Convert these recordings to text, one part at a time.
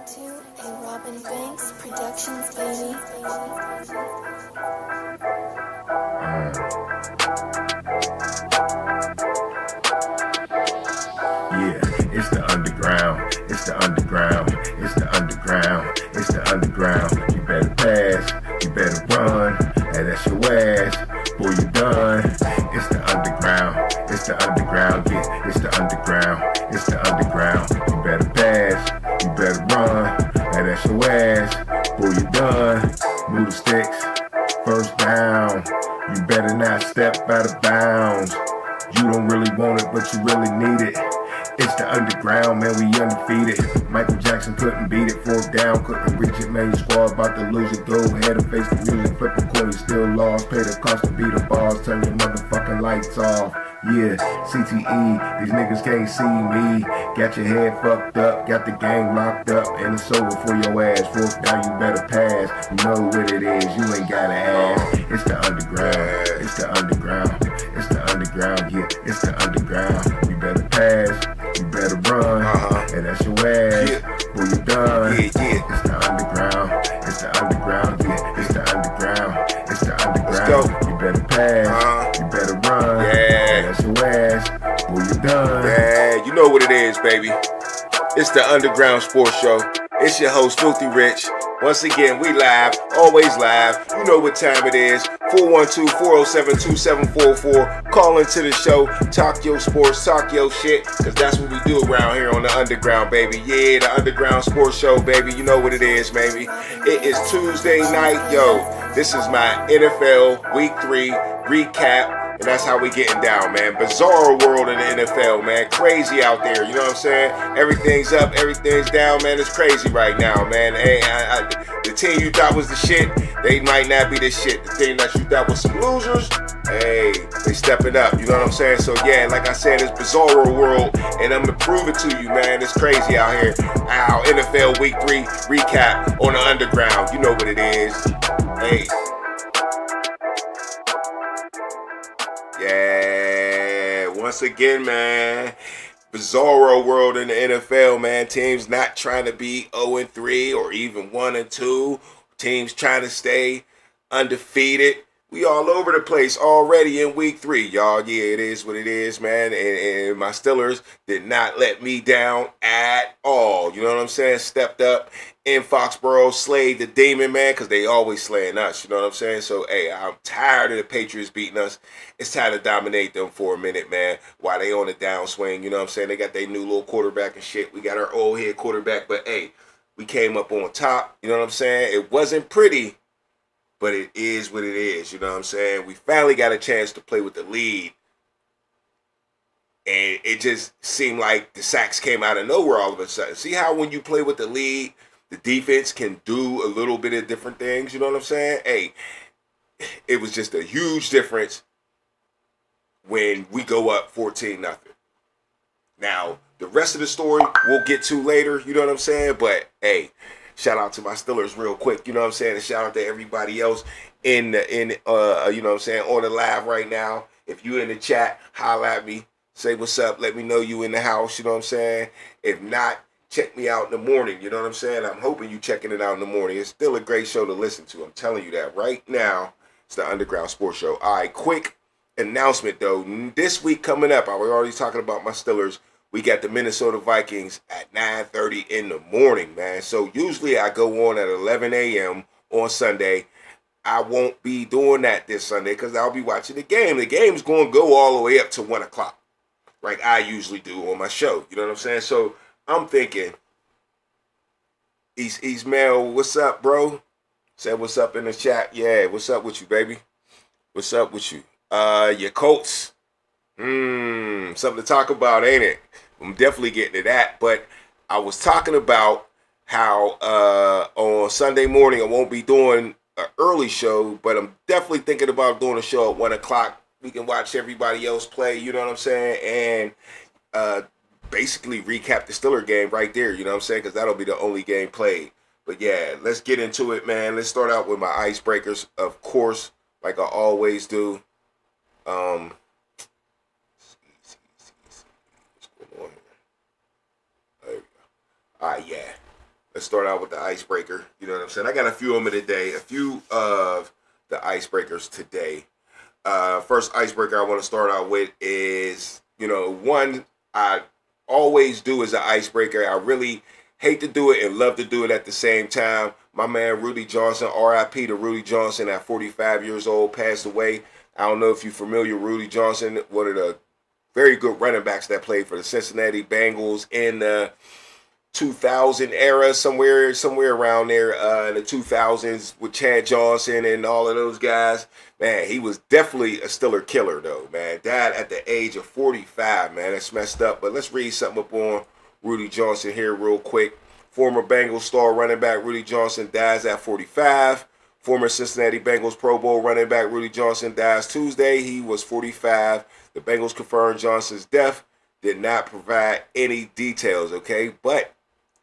to a Robin Banks Productions, baby. Yeah, it's the underground, it's the underground, it's the underground, it's the underground. You better pass, you better run, and that's your ass, boy, you done. It's the underground, it's the underground, yeah, it's the underground, it's the underground. You better pass, you better run, and that's your ass, boy, you done. Move the sticks, first down. You better not step out of bounds. You don't really want it, but you really need it. It's the underground, man, we undefeated. Michael Jackson couldn't beat it, fourth down, couldn't reach it, man, your squad about to lose it. Go ahead and face the music, flip the coin, you still lost. Pay the cost to beat the balls, turn your motherfucking lights off. Yeah, CTE, these niggas can't see me. Got your head fucked up, got the game locked up, and it's over for your ass. Fourth down, you better pass. You know what it is, you ain't gotta ask. It's the underground, it's the underground, it's the underground, yeah, it's the underground. You better pass, you better run, and that's your ass. Boy, you done. It's the underground, it's the underground, yeah, it's the underground, it's the underground. You better pass, you better run, and that's your ass. Boy, you done. Yeah, you know what it is, baby. It's the Underground Sports Show. It's your host, Filthy Rich. Once again, we live, always live. You know what time it is. 412-407-2744. Call into the show. Talk your sports, talk your shit. Because that's what we do around here on the Underground, baby. Yeah, the Underground Sports Show, baby. You know what it is, baby. It is Tuesday night. Yo, this is my NFL Week 3 recap. And that's how we getting down, man. Bizarre world in the NFL, man. Crazy out there, you know what I'm saying? Everything's up, everything's down, man. It's crazy right now, man. Hey, the team you thought was the shit, they might not be the shit. The team that you thought was some losers, hey, they stepping up, you know what I'm saying? So yeah, like I said, it's bizarre world, and I'm gonna prove it to you, man. It's crazy out here. Our NFL Week 3 recap on the Underground. You know what it is. Hey. Yeah, once again, man, bizarro world in the NFL, man. Teams not trying to be 0-3 or even 1-2. Teams trying to stay undefeated. We all over the place already in Week 3, y'all. Yeah, it is what it is, man. And my Steelers did not let me down at all. You know what I'm saying? Stepped up in Foxborough, slayed the demon, man, because they always slaying us. You know what I'm saying? So, hey, I'm tired of the Patriots beating us. It's time to dominate them for a minute, man, while they on the downswing. You know what I'm saying? They got their new little quarterback and shit. We got our old head quarterback, but, hey, we came up on top. You know what I'm saying? It wasn't pretty, but it is what it is, you know what I'm saying? We finally got a chance to play with the lead. And it just seemed like the sacks came out of nowhere all of a sudden. See how when you play with the lead, the defense can do a little bit of different things, you know what I'm saying? Hey, it was just a huge difference when we go up 14-0. Now, the rest of the story we'll get to later, you know what I'm saying? But, hey, shout out to my Steelers real quick, you know what I'm saying? And shout out to everybody else you know what I'm saying, on the live right now. If you in the chat, holla at me. Say what's up. Let me know you in the house, you know what I'm saying? If not, check me out in the morning, you know what I'm saying? I'm hoping you checking it out in the morning. It's still a great show to listen to. I'm telling you that right now. It's the Underground Sports Show. All right, quick announcement, though. This week coming up, I was already talking about my Steelers. We got the Minnesota Vikings at 9:30 in the morning, man. So usually I go on at 11 a.m. on Sunday. I won't be doing that this Sunday because I'll be watching the game. The game's going to go all the way up to 1 o'clock, like I usually do on my show. You know what I'm saying? So I'm thinking, Ismail, what's up, bro? Said what's up in the chat. Yeah, what's up with you, baby? What's up with you? Your Colts. Something to talk about, ain't it? I'm definitely getting to that, but I was talking about how on Sunday morning I won't be doing an early show, but I'm definitely thinking about doing a show at 1 o'clock. We can watch everybody else play, you know what I'm saying, and basically recap the Steeler game right there, you know what I'm saying, because that'll be the only game played. But yeah, let's get into it, man. Let's start out with my icebreakers, of course, like I always do. What's going on here? There we go. All right, yeah. Let's start out with the icebreaker. You know what I'm saying? I got a few of them today. A few of the icebreakers today. First icebreaker I want to start out with is, one I always do as an icebreaker. I really hate to do it and love to do it at the same time. My man Rudy Johnson, RIP to Rudy Johnson at 45 years old, passed away. I don't know if you're familiar with Rudy Johnson, one of the very good running backs that played for the Cincinnati Bengals in the 2000 era, somewhere around there in the 2000s with Chad Johnson and all of those guys. Man, he was definitely a stiller killer though, man. Died at the age of 45, man. That's messed up. But let's read something up on Rudy Johnson here real quick. Former Bengals star running back Rudy Johnson dies at 45. Former Cincinnati Bengals Pro Bowl running back Rudy Johnson dies Tuesday. He was 45. The Bengals confirmed Johnson's death, did not provide any details, okay? But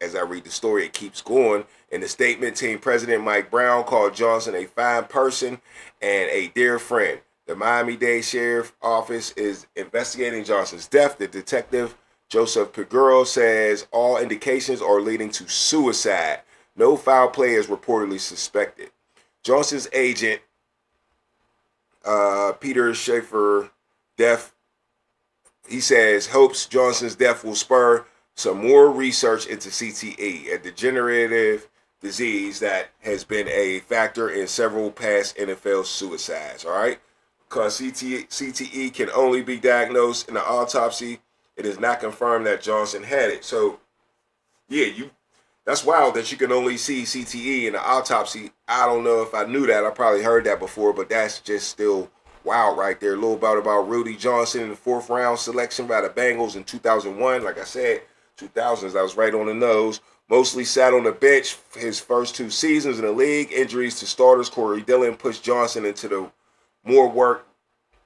as I read the story, it keeps going. In the statement, team president Mike Brown called Johnson a fine person and a dear friend. The Miami-Dade Sheriff Office is investigating Johnson's death. The detective, Joseph Piguro, says all indications are leading to suicide. No foul play is reportedly suspected. Johnson's agent, Peter Schaefer, he says, hopes Johnson's death will spur some more research into CTE, a degenerative disease that has been a factor in several past NFL suicides, all right? Because CTE can only be diagnosed in an autopsy, it is not confirmed that Johnson had it. So, yeah, that's wild that you can only see CTE in an autopsy. I don't know if I knew that. I probably heard that before, but that's just still wild right there. A little bit about Rudy Johnson in the 4th round selection by the Bengals in 2001. Like I said, 2000s, I was right on the nose. Mostly sat on the bench his first 2 seasons in the league. Injuries to starters Corey Dillon pushed Johnson into more work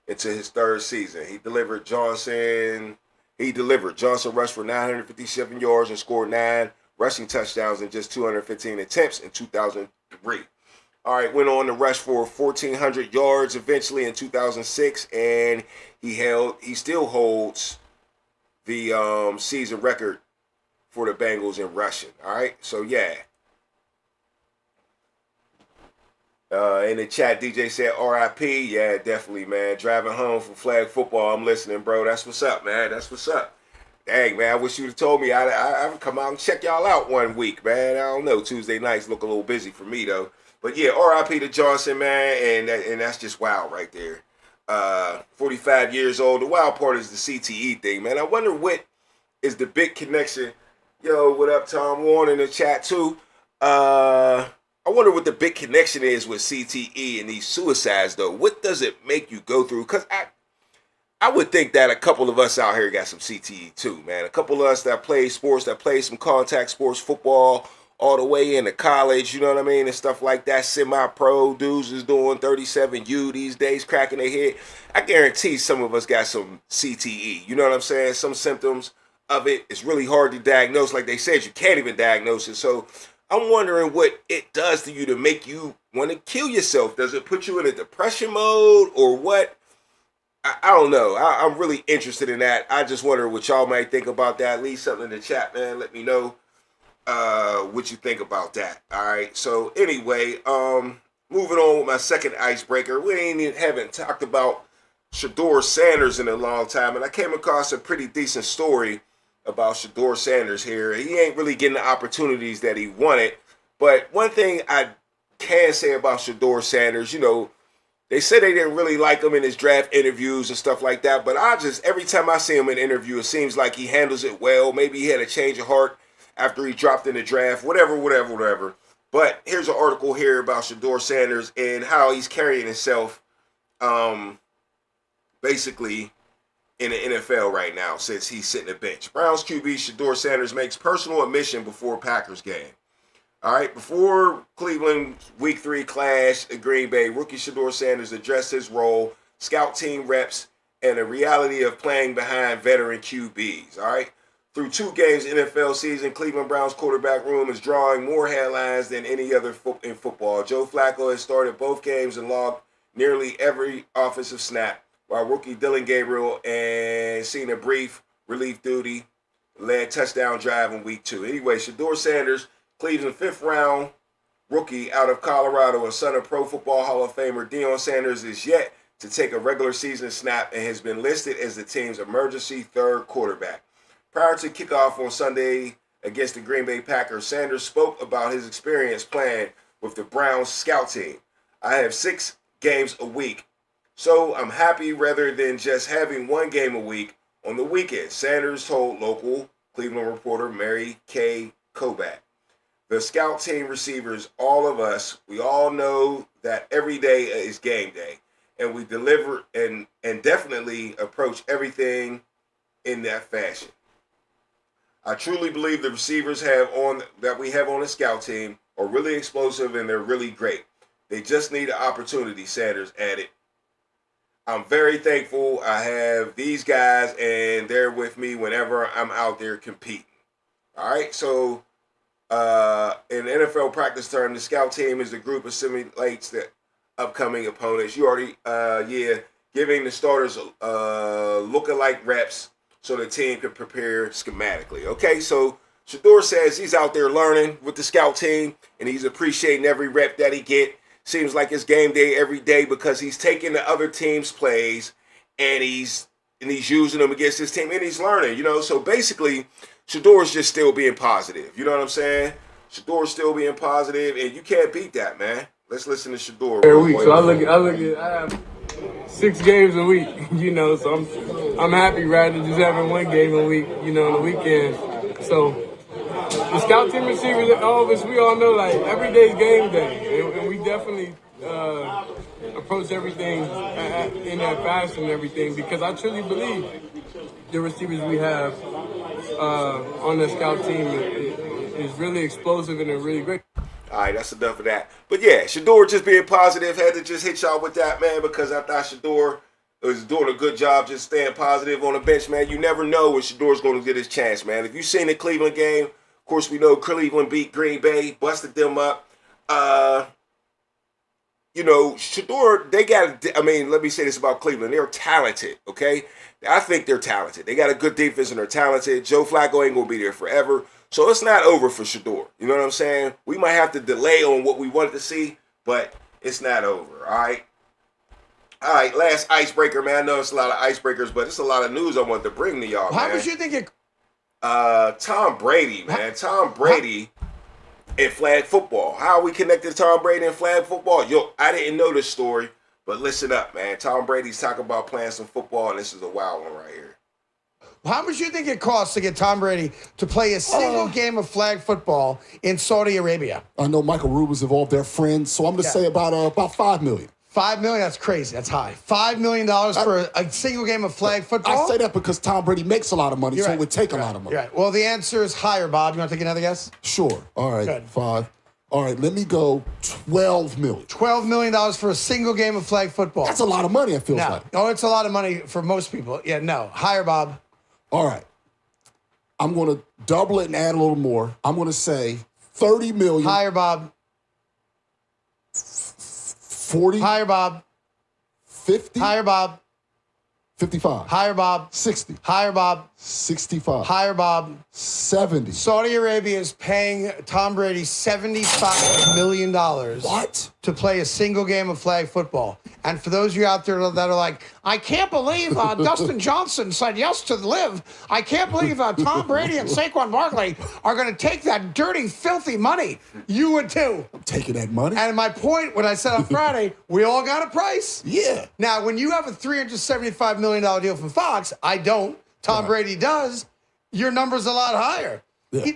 into his 3rd season. He delivered. Johnson rushed for 957 yards and scored 9 rushing touchdowns in just 215 attempts in 2003. All right, went on to rush for 1,400 yards eventually in 2006, and he still holds the season record for the Bengals in rushing. All right, so yeah. In the chat, DJ said RIP. Yeah, definitely, man. Driving home from flag football. I'm listening, bro. That's what's up, man. That's what's up. Dang, man, I wish you'd have told me. I would come out and check y'all out one week, man. I don't know. Tuesday nights look a little busy for me, though. But yeah, RIP to Johnson, man. And that's just wild right there. 45 years old. The wild part is the CTE thing, man. I wonder what is the big connection. Yo, what up, Tom Warren in the chat, too? I wonder what the big connection is with CTE and these suicides, though. What does it make you go through? Because I would think that a couple of us out here got some CTE too, man. A couple of us that play sports, that play some contact sports, football, all the way into college, you know what I mean, and stuff like that. Semi-pro dudes is doing 37U these days, cracking their head. I guarantee some of us got some CTE, you know what I'm saying? Some symptoms of it. It's really hard to diagnose. Like they said, you can't even diagnose it. So I'm wondering what it does to you to make you want to kill yourself. Does it put you in a depression mode or what? I don't know. I'm really interested in that. I just wonder what y'all might think about that. Leave something in the chat, man. Let me know what you think about that. All right. So anyway, moving on with my second icebreaker. Haven't talked about Shedeur Sanders in a long time, and I came across a pretty decent story about Shedeur Sanders here. He ain't really getting the opportunities that he wanted. But one thing I can say about Shedeur Sanders, they said they didn't really like him in his draft interviews and stuff like that. But every time I see him in an interview, it seems like he handles it well. Maybe he had a change of heart after he dropped in the draft, whatever. But here's an article here about Shedeur Sanders and how he's carrying himself basically in the NFL right now since he's sitting the bench. Browns QB Shedeur Sanders makes personal admission before Packers game. All right, before Cleveland's Week 3 clash at Green Bay, rookie Shedeur Sanders addressed his role, scout team reps, and the reality of playing behind veteran QBs. All right, through 2 games NFL season, Cleveland Browns quarterback room is drawing more headlines than any other in football. Joe Flacco has started both games and logged nearly every offensive snap, while rookie Dylan Gabriel and seen a brief relief duty led touchdown drive in Week 2. Anyway, Shedeur Sanders Cleveland's fifth-round rookie out of Colorado and son of Pro Football Hall of Famer Deion Sanders is yet to take a regular season snap and has been listed as the team's emergency third quarterback. Prior to kickoff on Sunday against the Green Bay Packers, Sanders spoke about his experience playing with the Browns scout team. I have 6 games a week, so I'm happy rather than just having 1 game a week on the weekend, Sanders told local Cleveland reporter Mary Kay Kobach. The scout team receivers, all of us, we all know that every day is game day, and we deliver and definitely approach everything in that fashion. I truly believe the receivers that we have on the scout team are really explosive and they're really great. They just need an opportunity, Sanders added. I'm very thankful I have these guys and they're with me whenever I'm out there competing. All right, so in NFL practice term, the scout team is the group that simulates the upcoming opponents. You already, giving the starters look-alike reps so the team can prepare schematically. Okay, so Shador says he's out there learning with the scout team and he's appreciating every rep that he get. Seems like it's game day every day because he's taking the other team's plays and he's using them against his team and he's learning, So basically, Shador's just still being positive. You know what I'm saying? Shador's still being positive, and you can't beat that, man. Let's listen to Shador. Every week, so I have 6 games a week, so I'm happy rather than just having 1 game a week, on the weekend. So the scout team receivers, all of us, we all know like every day's game day, and we definitely approach everything in that fashion and everything because I truly believe the receivers we have on the scout team is really explosive and they're really great. All right, that's enough of that. But yeah, Shador just being positive, had to just hit y'all with that, man, because I thought Shador was doing a good job just staying positive on the bench, man. You never know when Shador's going to get his chance, man. If you've seen the Cleveland game, of course, we know Cleveland beat Green Bay, busted them up. Shador, let me say this about Cleveland. They're talented, okay? I think they're talented. They got a good defense and they're talented. Joe Flacco ain't going to be there forever. So it's not over for Shador. You know what I'm saying? We might have to delay on what we wanted to see, but it's not over, all right? All right, last icebreaker, man. I know it's a lot of icebreakers, but it's a lot of news I want to bring to y'all, man. How much you think it... Tom Brady, man. Tom Brady in flag football. How are we connected to Tom Brady in flag football? Yo, I didn't know this story, but listen up, man. Tom Brady's talking about playing some football, and this is a wild one right here. How much do you think it costs to get Tom Brady to play a single game of flag football in Saudi Arabia? I know Michael Rubin's involved. They're friends, so I'm going to say about $5 million. $5 million? That's crazy. That's high. $5 million for a single game of flag football? I say that because Tom Brady makes a lot of money, You're so right. it would take a lot of money. Right. Well, the answer is higher, Bob. You want to take another guess? Sure. All right. Good. 5. All right. Let me go $12 million. $12 million for a single game of flag football. That's a lot of money, it feels No. like. Oh, it's a lot of money for most people. Yeah, no. Higher, Bob. All right. I'm going to double it and add a little more. I'm going to say $30 million. Higher, Bob. 40. Higher, Bob. 50. Higher, Bob. 55. Higher, Bob. 60. Higher, Bob. 65. Higher, Bob. 70. Saudi Arabia is paying Tom Brady $75 million What? to play a single game of flag football. And for those of you out there that are like, I can't believe Dustin Johnson said yes to live. I can't believe Tom Brady and Saquon Barkley are going to take that dirty, filthy money. You would too. I'm taking that money. And my point, when I said on Friday, we all got a price. Yeah. Now, when you have a $375 million deal from Fox, I don't. Tom Brady does. Your number's a lot higher. Yeah.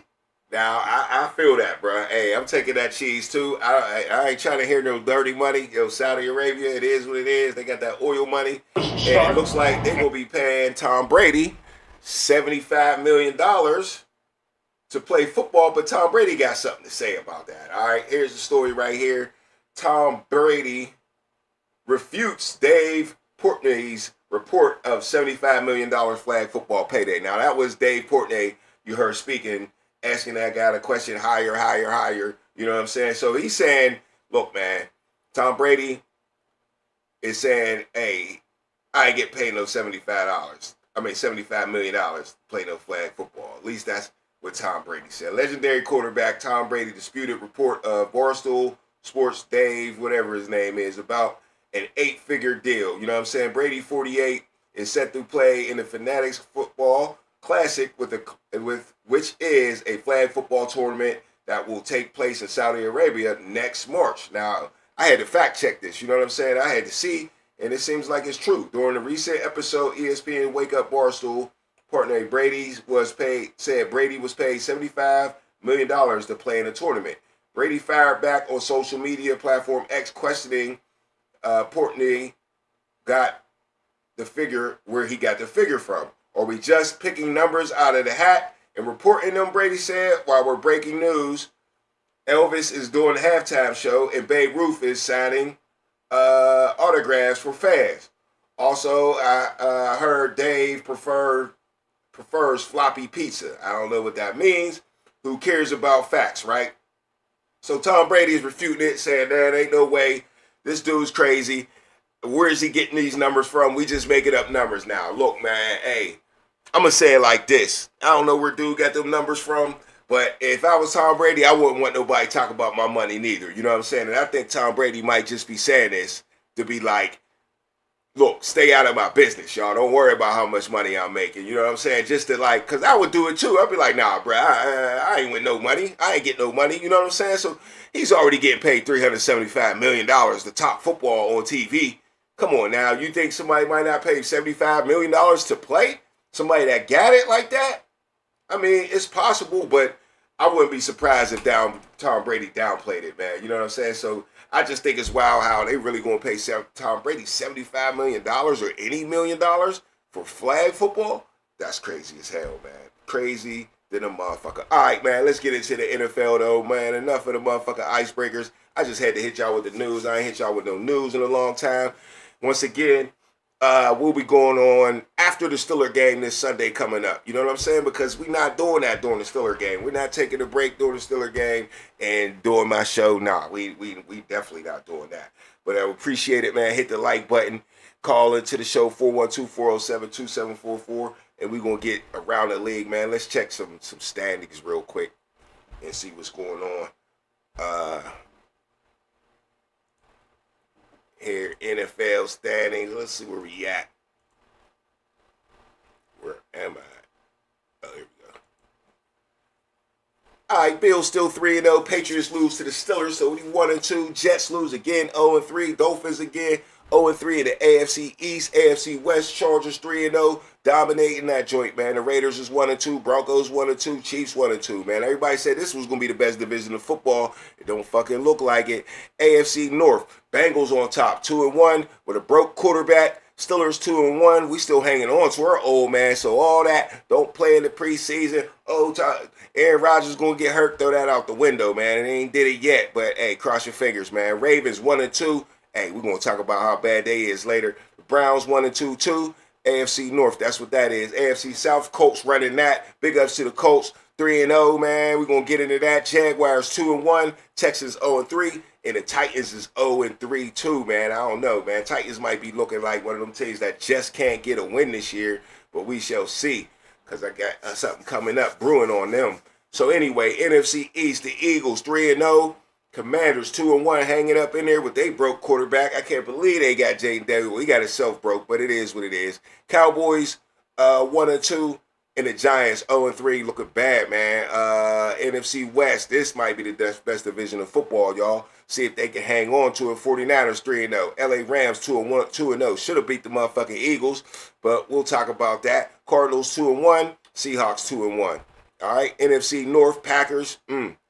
Now, I feel that, bro. Hey, I'm taking that cheese, too. I ain't trying to hear no dirty money. Saudi Arabia, it is what it is. They got that oil money. And it looks like they're going to be paying Tom Brady $75 million to play football, but Tom Brady got something to say about that. All right, here's the story right here. Tom Brady refutes Dave Portnoy's report of $75 million flag football payday. Now, that was Dave Portnoy you heard speaking, asking that guy the question, higher. You know what I'm saying? So he's saying, look, man, Tom Brady is saying, hey, I ain't get paid no $75 million to play no flag football. At least that's what Tom Brady said. Legendary quarterback Tom Brady disputed report of Barstool Sports Dave, whatever his name is, about an 8-figure deal. You know what I'm saying? Brady, 48, is set to play in the Fanatics Football Classic with which is a flag football tournament that will take place in Saudi Arabia next March. Now, I had to fact check this. You know what I'm saying? I had to see, and it seems like it's true. During the recent episode, ESPN Wake Up Barstool partner Brady was paid $75 million to play in the tournament. Brady fired back on social media platform X, questioning Portnoy got the figure where he got the figure from. Are we just picking numbers out of the hat and reporting them? Brady said. While we're breaking news, Elvis is doing a halftime show and Babe Ruth is signing autographs for fans. Also, I heard Dave prefers floppy pizza. I don't know what that means. Who cares about facts, right? So Tom Brady is refuting it, saying there ain't no way. This dude's crazy. Where is he getting these numbers from? We just making up numbers now. Look, man, hey, I'm going to say it like this. I don't know where dude got them numbers from, but if I was Tom Brady, I wouldn't want nobody to talk about my money neither. You know what I'm saying? And I think Tom Brady might just be saying this to be like, look, stay out of my business, y'all. Don't worry about how much money I'm making. You know what I'm saying? Just to like, because I would do it too. I'd be like, nah, bro, I ain't with no money. I ain't getting no money. You know what I'm saying? So he's already getting paid $375 million, the top football on TV. Come on now. You think somebody might not pay $75 million to play? Somebody that got it like that? I mean, it's possible, but I wouldn't be surprised if Tom Brady downplayed it, man. You know what I'm saying? So I just think it's wild how they really going to pay Tom Brady $75 million or any $1 million for flag football. That's crazy as hell, man. Crazy than a motherfucker. All right, man, let's get into the NFL, though, man. Enough of the motherfucking icebreakers. I just had to hit y'all with the news. I ain't hit y'all with no news in a long time. Once again, we'll be going on after the Steeler game this Sunday coming up. You know what I'm saying? Because we're not doing that during the Steeler game. We're not taking a break during the Steeler game and doing my show. Nah, we definitely not doing that. But I appreciate it, man. Hit the like button. Call into the show 412-407-2744. And we're going to get around the league, man. Let's check some standings real quick and see what's going on. Here, NFL standings. Let's see where we at. Where am I? Oh, here we go. All right, Bills still 3-0. Patriots lose to the Steelers, so 1-2. Jets lose again, 0-3. Dolphins again, 0-3 in the AFC East. AFC West, Chargers 3-0. Dominating that joint, man. The Raiders is 1-2. Broncos 1-2. Chiefs 1-2, man. Everybody said this was going to be the best division of football. It don't fucking look like it. AFC North, Bengals on top, 2-1 with a broke quarterback. Steelers 2-1. We still hanging on to our old man. So all that, don't play in the preseason. Aaron Rodgers going to get hurt. Throw that out the window, man. It ain't did it yet. But, hey, cross your fingers, man. Ravens 1-2. Hey, we're going to talk about how bad they is later. The Browns 1-2 too. AFC North, that's what that is. AFC South, Colts running that. Big ups to the Colts, 3-0, man. We're going to get into that. Jaguars 2-1. Texans 0-3. And the Titans is 0-3 too, man. I don't know, man. Titans might be looking like one of them teams that just can't get a win this year. But we shall see. Because I got something coming up brewing on them. So anyway, NFC East, the Eagles 3-0. Commanders 2-1 hanging up in there with they broke quarterback. I can't believe they got Jaden Daniels. He got himself broke, but it is what it is. Cowboys 1-2 and the Giants 0-3 looking bad, man. NFC West, this might be the best division of football, y'all. See if they can hang on to it. 49ers 3-0. LA Rams 2-0. Should have beat the motherfucking Eagles, but we'll talk about that. Cardinals 2-1. Seahawks 2-1. All right, NFC North, Packers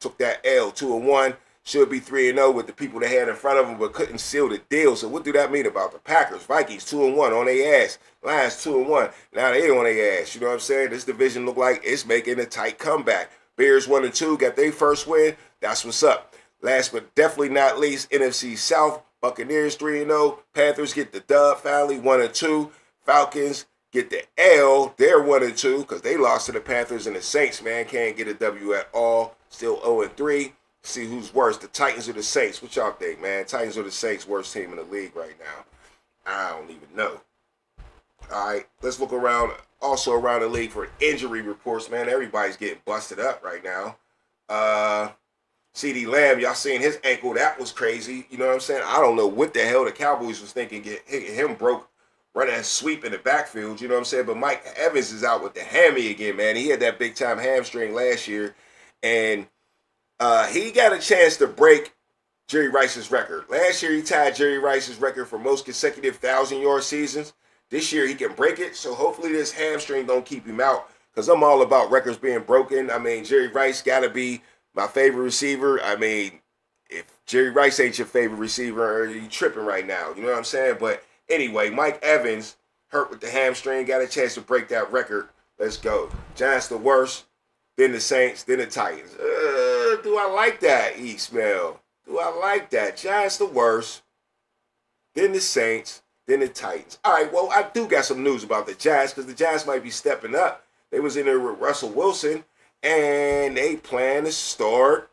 took that L 2-1. Should be 3-0 with the people they had in front of them, but couldn't seal the deal. So what do that mean about the Packers? Vikings 2-1 on their ass. Lions 2-1. Now they on their ass. You know what I'm saying? This division look like it's making a tight comeback. Bears 1-2 got their first win. That's what's up. Last but definitely not least, NFC South. Buccaneers 3-0. Panthers get the dub finally 1-2. Falcons get the L. They're 1-2 because they lost to the Panthers and the Saints. Man, can't get a W at all. Still 0-3. See who's worse, the Titans or the Saints. What y'all think, man? Titans or the Saints, worst team in the league right now? I don't even know. All right, let's look around, also around the league for injury reports, man. Everybody's getting busted up right now. CD Lamb, y'all seen his ankle? That was crazy. You know what I'm saying? I don't know what the hell the Cowboys was thinking getting him broke running a sweep in the backfield. You know what I'm saying? But Mike Evans is out with the hammy again, man. He had that big time hamstring last year, and he got a chance to break Jerry Rice's record. Last year he tied Jerry Rice's record for most consecutive 1,000-yard seasons. This year he can break it, so hopefully this hamstring don't keep him out, because I'm all about records being broken. I mean, Jerry Rice got to be my favorite receiver. I mean, if Jerry Rice ain't your favorite receiver, you tripping right now. You know what I'm saying? But anyway, Mike Evans hurt with the hamstring, got a chance to break that record. Let's go. Giants the worst, then the Saints, then the Titans. Do I like that, E-Smell? Do I like that? Giants the worst, then the Saints, then the Titans. All right, well, I do got some news about the Giants, because the Giants might be stepping up. They was in there with Russell Wilson, and they plan to start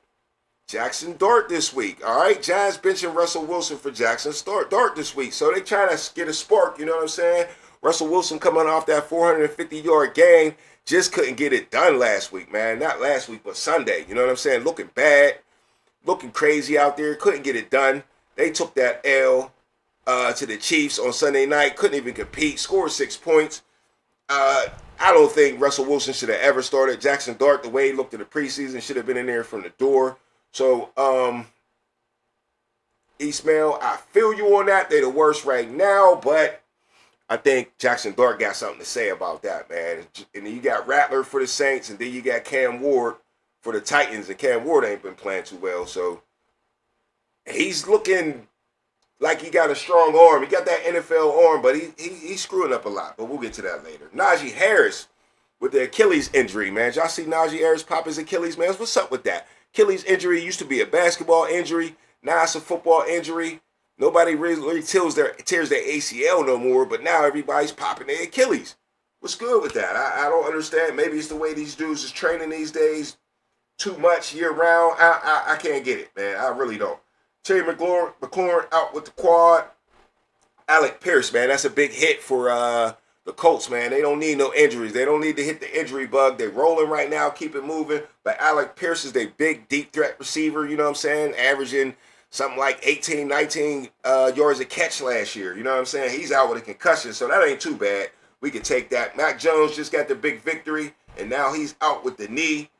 Jackson Dart this week. All right, Giants benching Russell Wilson for Jackson Dart this week. So they trying to get a spark, you know what I'm saying? Russell Wilson coming off that 450-yard game, just couldn't get it done last week, man. Not last week, but Sunday. You know what I'm saying? Looking bad, looking crazy out there. Couldn't get it done. They took that L to the Chiefs on Sunday night. Couldn't even compete. Scored 6 points. I don't think Russell Wilson should have ever started. Jackson Dart, the way he looked in the preseason, should have been in there from the door. So, Ismail, I feel you on that. They're the worst right now, but I think Jackson Dart got something to say about that, man. And then you got Rattler for the Saints, and then you got Cam Ward for the Titans, and Cam Ward ain't been playing too well. So he's looking like he got a strong arm. He got that NFL arm, but he's screwing up a lot. But we'll get to that later. Najee Harris with the Achilles injury, man. Y'all see Najee Harris pop his Achilles, man? What's up with that? Achilles injury used to be a basketball injury. Now it's a football injury. Nobody really tears their ACL no more, but now everybody's popping their Achilles. What's good with that? I don't understand. Maybe it's the way these dudes is training these days too much year round. I can't get it, man. I really don't. Terry McLaurin out with the quad. Alec Pierce, man, that's a big hit for the Colts, man. They don't need no injuries. They don't need to hit the injury bug. They're rolling right now, keep it moving. But Alec Pierce is their big, deep threat receiver, you know what I'm saying? Averaging something like 18, 19 yards a catch last year. You know what I'm saying? He's out with a concussion, so that ain't too bad. We can take that. Mac Jones just got the big victory, and now he's out with the knee.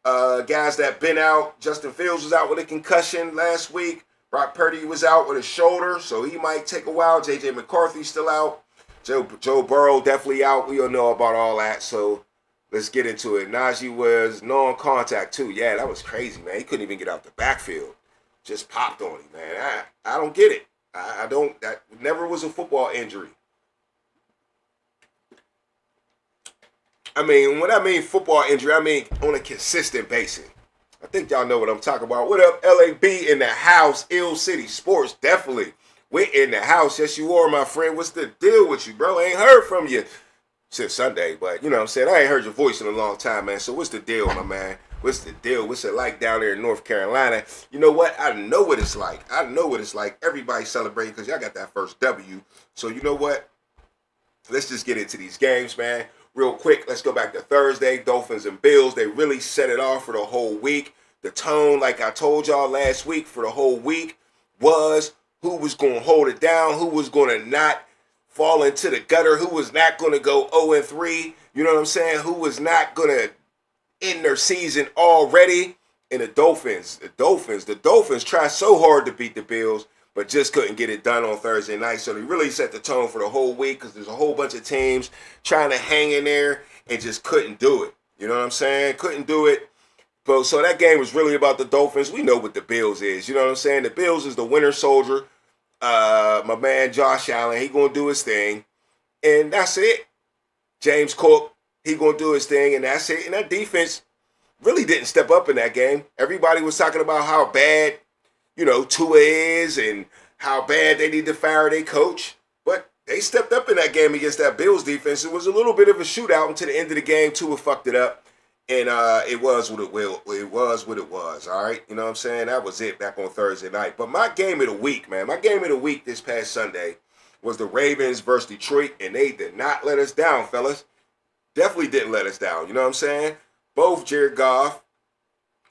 Guys that been out, Justin Fields was out with a concussion last week. Brock Purdy was out with a shoulder, so he might take a while. J.J. McCarthy's still out. Joe Burrow definitely out. We don't know about all that, so let's get into it. Najee was non-contact too. Yeah, that was crazy, man. He couldn't even get out the backfield. Just popped on him, man. I don't get it. I don't. That never was a football injury. I mean, when I mean football injury, I mean on a consistent basis. I think y'all know what I'm talking about. What up, LAB in the house? Ill City Sports, definitely. We're in the house. Yes, you are, my friend. What's the deal with you, bro? I ain't heard from you since Sunday, but you know what I'm saying? I ain't heard your voice in a long time, man. So what's the deal, my man? What's the deal? What's it like down there in North Carolina? You know what? I know what it's like. I know what it's like. Everybody's celebrating because y'all got that first W. So you know what? Let's just get into these games, man. Real quick, let's go back to Thursday. Dolphins and Bills. They really set it off for the whole week. The tone, like I told y'all last week, for the whole week was who was going to hold it down, who was going to not fall into the gutter, who was not going to go 0-3. You know what I'm saying? Who was not going to end their season already. And the Dolphins tried so hard to beat the Bills, but just couldn't get it done on Thursday night. So they really set the tone for the whole week because there's a whole bunch of teams trying to hang in there and just couldn't do it. You know what I'm saying? Couldn't do it. But so that game was really about the Dolphins. We know what the Bills is. You know what I'm saying? The Bills is the winter soldier. My man Josh Allen, he going to do his thing. And that's it. James Cook, he going to do his thing. And that's it. And that defense really didn't step up in that game. Everybody was talking about how bad, Tua is and how bad they need to fire their coach. But they stepped up in that game against that Bills defense. It was a little bit of a shootout until the end of the game. Tua fucked it up. And it was what it was, all right? You know what I'm saying? That was it back on Thursday night. But my game of the week, man, this past Sunday was the Ravens versus Detroit, and they did not let us down, fellas. Definitely didn't let us down. You know what I'm saying? Both Jared Goff,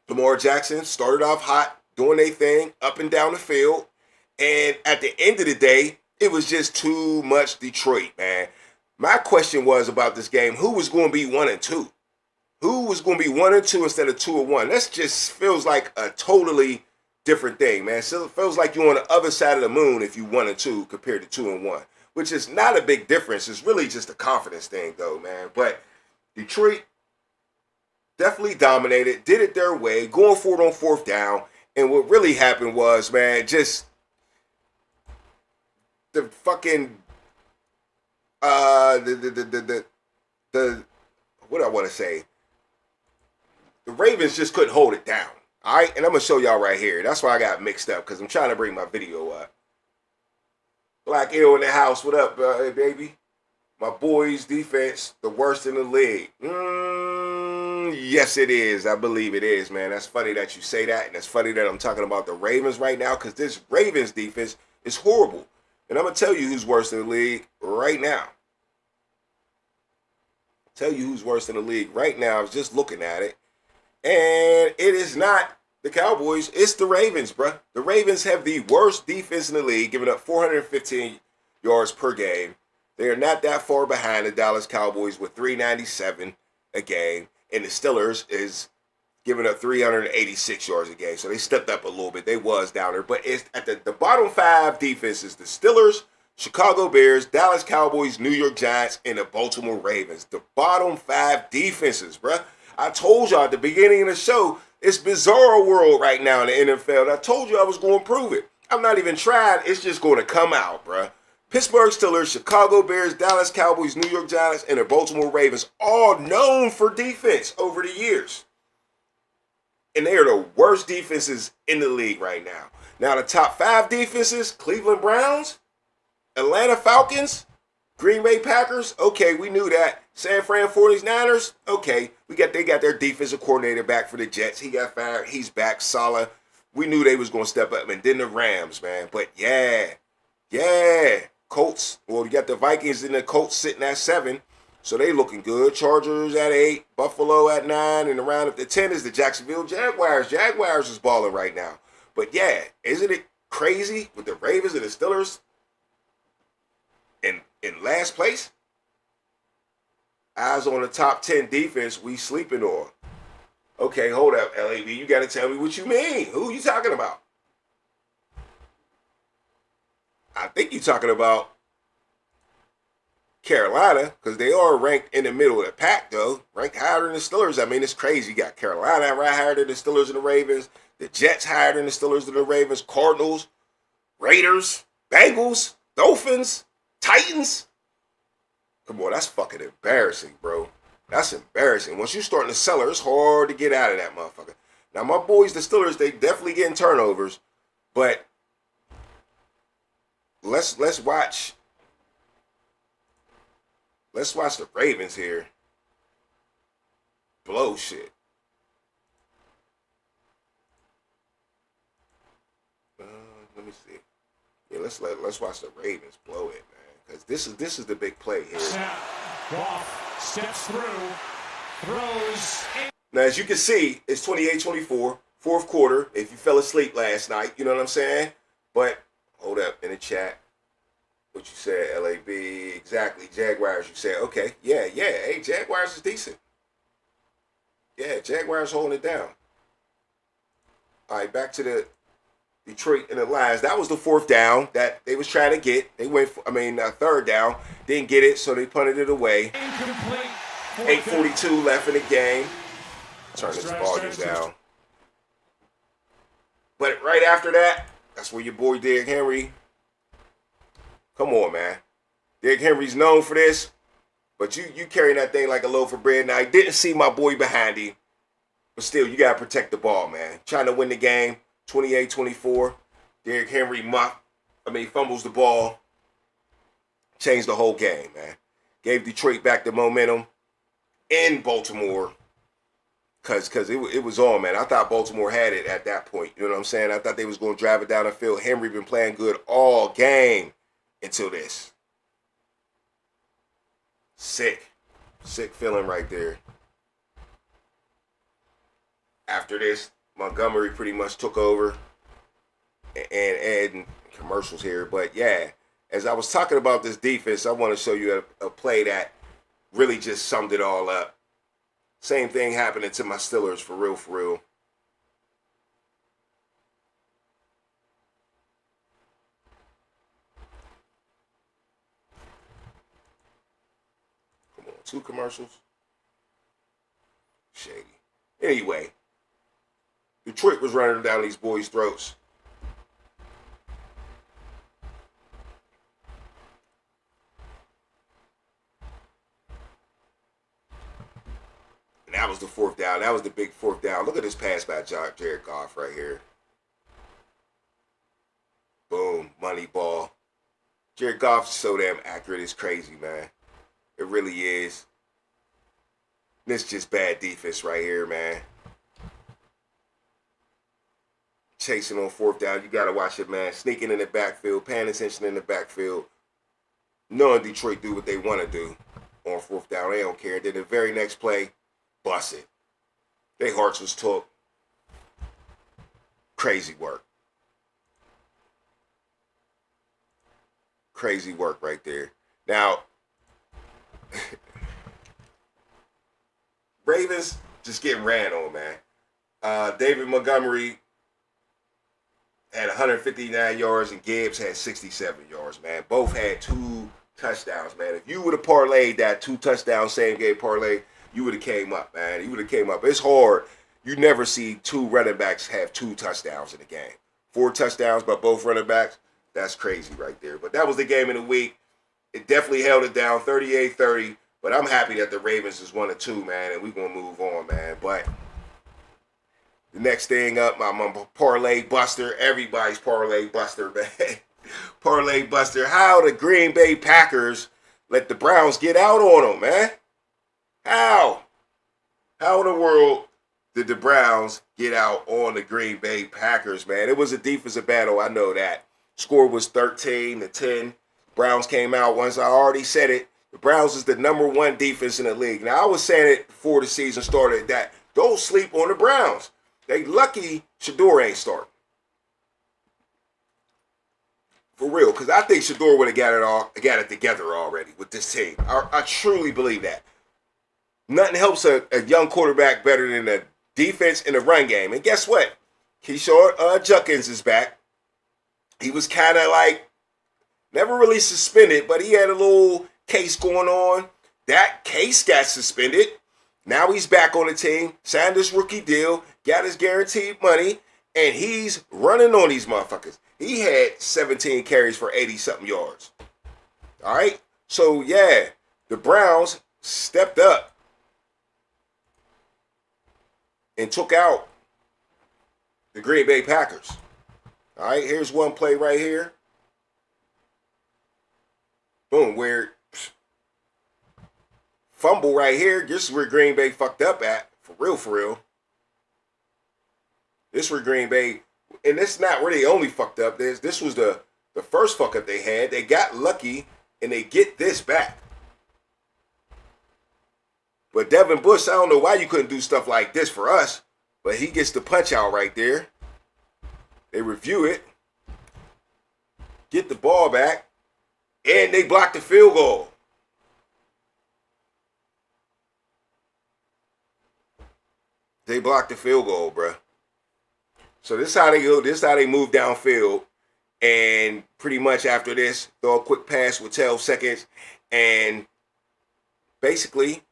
Lamar Jackson started off hot, doing their thing up and down the field. And at the end of the day, it was just too much Detroit, man. My question was about this game, who was going to be 1-2? Who was going to be 1-2 instead of 2-1? That just feels like a totally different thing, man. So it feels like you're on the other side of the moon if you 1-2 compared to 2-1, which is not a big difference. It's really just a confidence thing, though, man. But Detroit definitely dominated, did it their way, going for it on fourth down. And what really happened was, man, just the fucking the what I want to say. The Ravens just couldn't hold it down. All right, and I'm gonna show y'all right here. That's why I got mixed up because I'm trying to bring my video up. Black Ill in the house. What up, baby? My boys' defense, the worst in the league. Yes, it is. I believe it is, man. That's funny that you say that, and it's funny that I'm talking about the Ravens right now because this Ravens defense is horrible. And I'm going to tell you who's worse in the league right now. Tell you who's worse in the league right now. I was just looking at it. And it is not the Cowboys. It's the Ravens, bruh. The Ravens have the worst defense in the league, giving up 415 yards per game. They are not that far behind the Dallas Cowboys with 397 a game. And the Steelers is giving up 386 yards a game. So they stepped up a little bit. They was down there. But it's at the bottom five defenses, the Steelers, Chicago Bears, Dallas Cowboys, New York Giants, and the Baltimore Ravens. The bottom five defenses, bruh. I told y'all at the beginning of the show, it's bizarre world right now in the NFL. And I told you I was going to prove it. I'm not even trying. It's just going to come out, bruh. Pittsburgh Steelers, Chicago Bears, Dallas Cowboys, New York Giants, and the Baltimore Ravens, all known for defense over the years. And they are the worst defenses in the league right now. Now, the top five defenses, Cleveland Browns, Atlanta Falcons, Green Bay Packers, okay, we knew that. San Fran 49ers, okay, they got their defensive coordinator back for the Jets. He got fired. He's back, Saleh. We knew they was going to step up. And then the Rams, man. But yeah. Colts, well, you got the Vikings and the Colts sitting at 7. So they looking good. Chargers at 8, Buffalo at 9, and around up to 10 is the Jacksonville Jaguars. Jaguars is balling right now. But yeah, isn't it crazy with the Ravens and the Steelers in last place? Eyes on the top 10 defense we sleeping on. Okay, hold up, LAB. You got to tell me what you mean. Who you talking about? I think you're talking about Carolina, because they are ranked in the middle of the pack, though. Ranked higher than the Steelers. I mean, it's crazy. You got Carolina right higher than the Steelers and the Ravens. The Jets higher than the Steelers and the Ravens. Cardinals, Raiders, Bengals, Dolphins, Titans. Come on, that's fucking embarrassing, bro. That's embarrassing. Once you start in the cellar, it's hard to get out of that motherfucker. Now, my boys, the Steelers, they definitely getting turnovers, but let's watch. Let's watch the Ravens here blow shit. Let me see. Yeah, let's watch the Ravens blow it, man, because this is the big play here. Goff steps through, throws. Now, as you can see, it's 28-24, fourth quarter. If you fell asleep last night, you know what I'm saying. But hold up in the chat. What you said, LAB, exactly. Jaguars, you said, okay, yeah. Hey, Jaguars is decent. Yeah, Jaguars holding it down. All right, back to the Detroit and the Lions. That was the fourth down that they was trying to get. They went, third down. Didn't get it, so they punted it away. 8:42 left in the game. Turn this volume down. But right after that, that's where your boy Derrick Henry. Come on, man. Derrick Henry's known for this, but you carrying that thing like a loaf of bread. Now, I didn't see my boy behind him, but still, you got to protect the ball, man. Trying to win the game, 28-24. Derrick Henry fumbles the ball. Changed the whole game, man. Gave Detroit back the momentum in Baltimore because it was on, man. I thought Baltimore had it at that point. You know what I'm saying? I thought they was going to drive it down the field. Henry been playing good all game. until this. Sick feeling right there. After this, Montgomery pretty much took over and adding commercials here. But yeah, as I was talking about this defense, I want to show you a play that really just summed it all up. Same thing happening to my Steelers, for real, for real. Come on, 2 commercials. Shady. Anyway, Detroit was running down these boys' throats. And that was the 4th down. That was the big 4th down. Look at this pass by Jared Goff right here. Boom, money ball. Jared Goff's so damn accurate. It's crazy, man. It really is. This is just bad defense right here, man. Chasing on 4th down. You got to watch it, man. Sneaking in the backfield, paying attention in the backfield. Knowing Detroit do what they want to do on 4th down. They don't care. Then the very next play, bust it. Their hearts was took. Crazy work. Crazy work right there. Now, Ravens just getting ran on, man. David Montgomery had 159 yards and Gibbs had 67 yards, man. Both had 2 touchdowns, man. If you would have parlayed that 2 touchdown same game parlay, you would have came up, man. You would have came up. It's hard. You never see 2 running backs have 2 touchdowns in a game. 4 touchdowns by both running backs. That's crazy right there. But that was the game of the week. It definitely held it down 38-30. But I'm happy that the Ravens is 1-2, man, and we're going to move on, man. But the next thing up, I'm a parlay buster. Everybody's parlay buster, man. Parlay buster. How the Green Bay Packers let the Browns get out on them, man? How? How in the world did the Browns get out on the Green Bay Packers, man? It was a defensive battle, I know that. Score was 13-10. Browns came out. Once I already said it, the Browns is the #1 defense in the league. Now, I was saying it before the season started that don't sleep on the Browns. They lucky Shador ain't starting. For real, because I think Shador would have got it together already with this team. I truly believe that. Nothing helps a young quarterback better than the defense in the run game. And guess what? Keyshawn Junkins is back. He was kind of like never really suspended, but he had a little case going on. That case got suspended. Now he's back on the team, signed his rookie deal, got his guaranteed money, and he's running on these motherfuckers. He had 17 carries for 80-something yards. All right? So, yeah, the Browns stepped up and took out the Green Bay Packers. All right, here's one play right here. Boom, where fumble right here. This is where Green Bay fucked up at. For real, for real. This is where Green Bay, and it's not where they only fucked up. This was the first fuck up they had. They got lucky, and they get this back. But Devin Bush, I don't know why you couldn't do stuff like this for us, but he gets the punch out right there. They review it, get the ball back, and they block the field goal. They blocked the field goal, bruh. So this is how they go. This is how they move downfield. And pretty much after this, throw a quick pass with 12 seconds. And basically,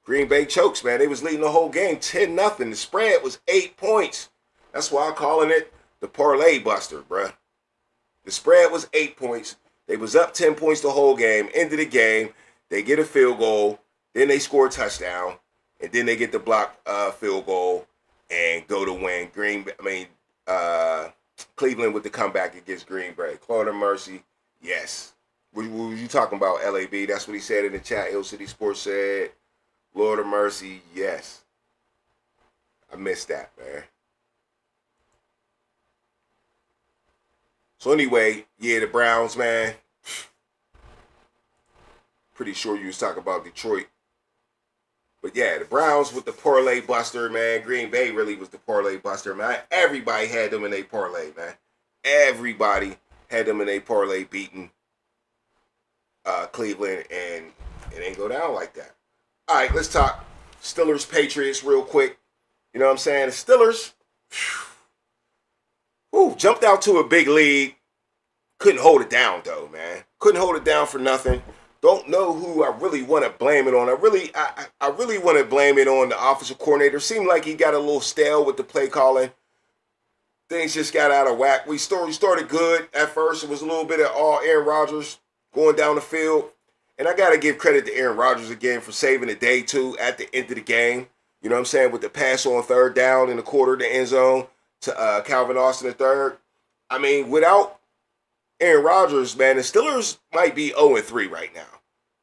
Green Bay chokes, man. They was leading the whole game 10-0. The spread was 8 points. That's why I'm calling it the parlay buster, bruh. The spread was 8 points. They was up 10 points the whole game. End of the game, they get a field goal. Then they score a touchdown. And then they get the block field goal and go to win. Cleveland with the comeback against Green Bay. Lord of mercy, yes. What was you talking about, LAB? That's what he said in the chat. Hill City Sports said, Lord of mercy, yes. I missed that, man. So anyway, yeah, the Browns, man, Pretty sure you was talking about Detroit. But yeah, the Browns with the parlay buster, man. Green Bay really was the parlay buster, man. Everybody had them in a parlay, man. Everybody had them in a parlay beating Cleveland, and it ain't go down like that. All right, let's talk Steelers Patriots real quick. You know what I'm saying? The Steelers jumped out to a big lead. Couldn't hold it down though, man. Couldn't hold it down for nothing. Don't know who I really want to blame it on. I really want to blame it on the offensive coordinator. Seemed like he got a little stale with the play calling. Things just got out of whack. We started good at first. It was a little bit of all Aaron Rodgers going down the field. And I got to give credit to Aaron Rodgers again for saving the day, too, at the end of the game. You know what I'm saying? With the pass on third down in the quarter of the end zone to Calvin Austin III. I mean, without Aaron Rodgers, man, the Steelers might be 0-3 right now.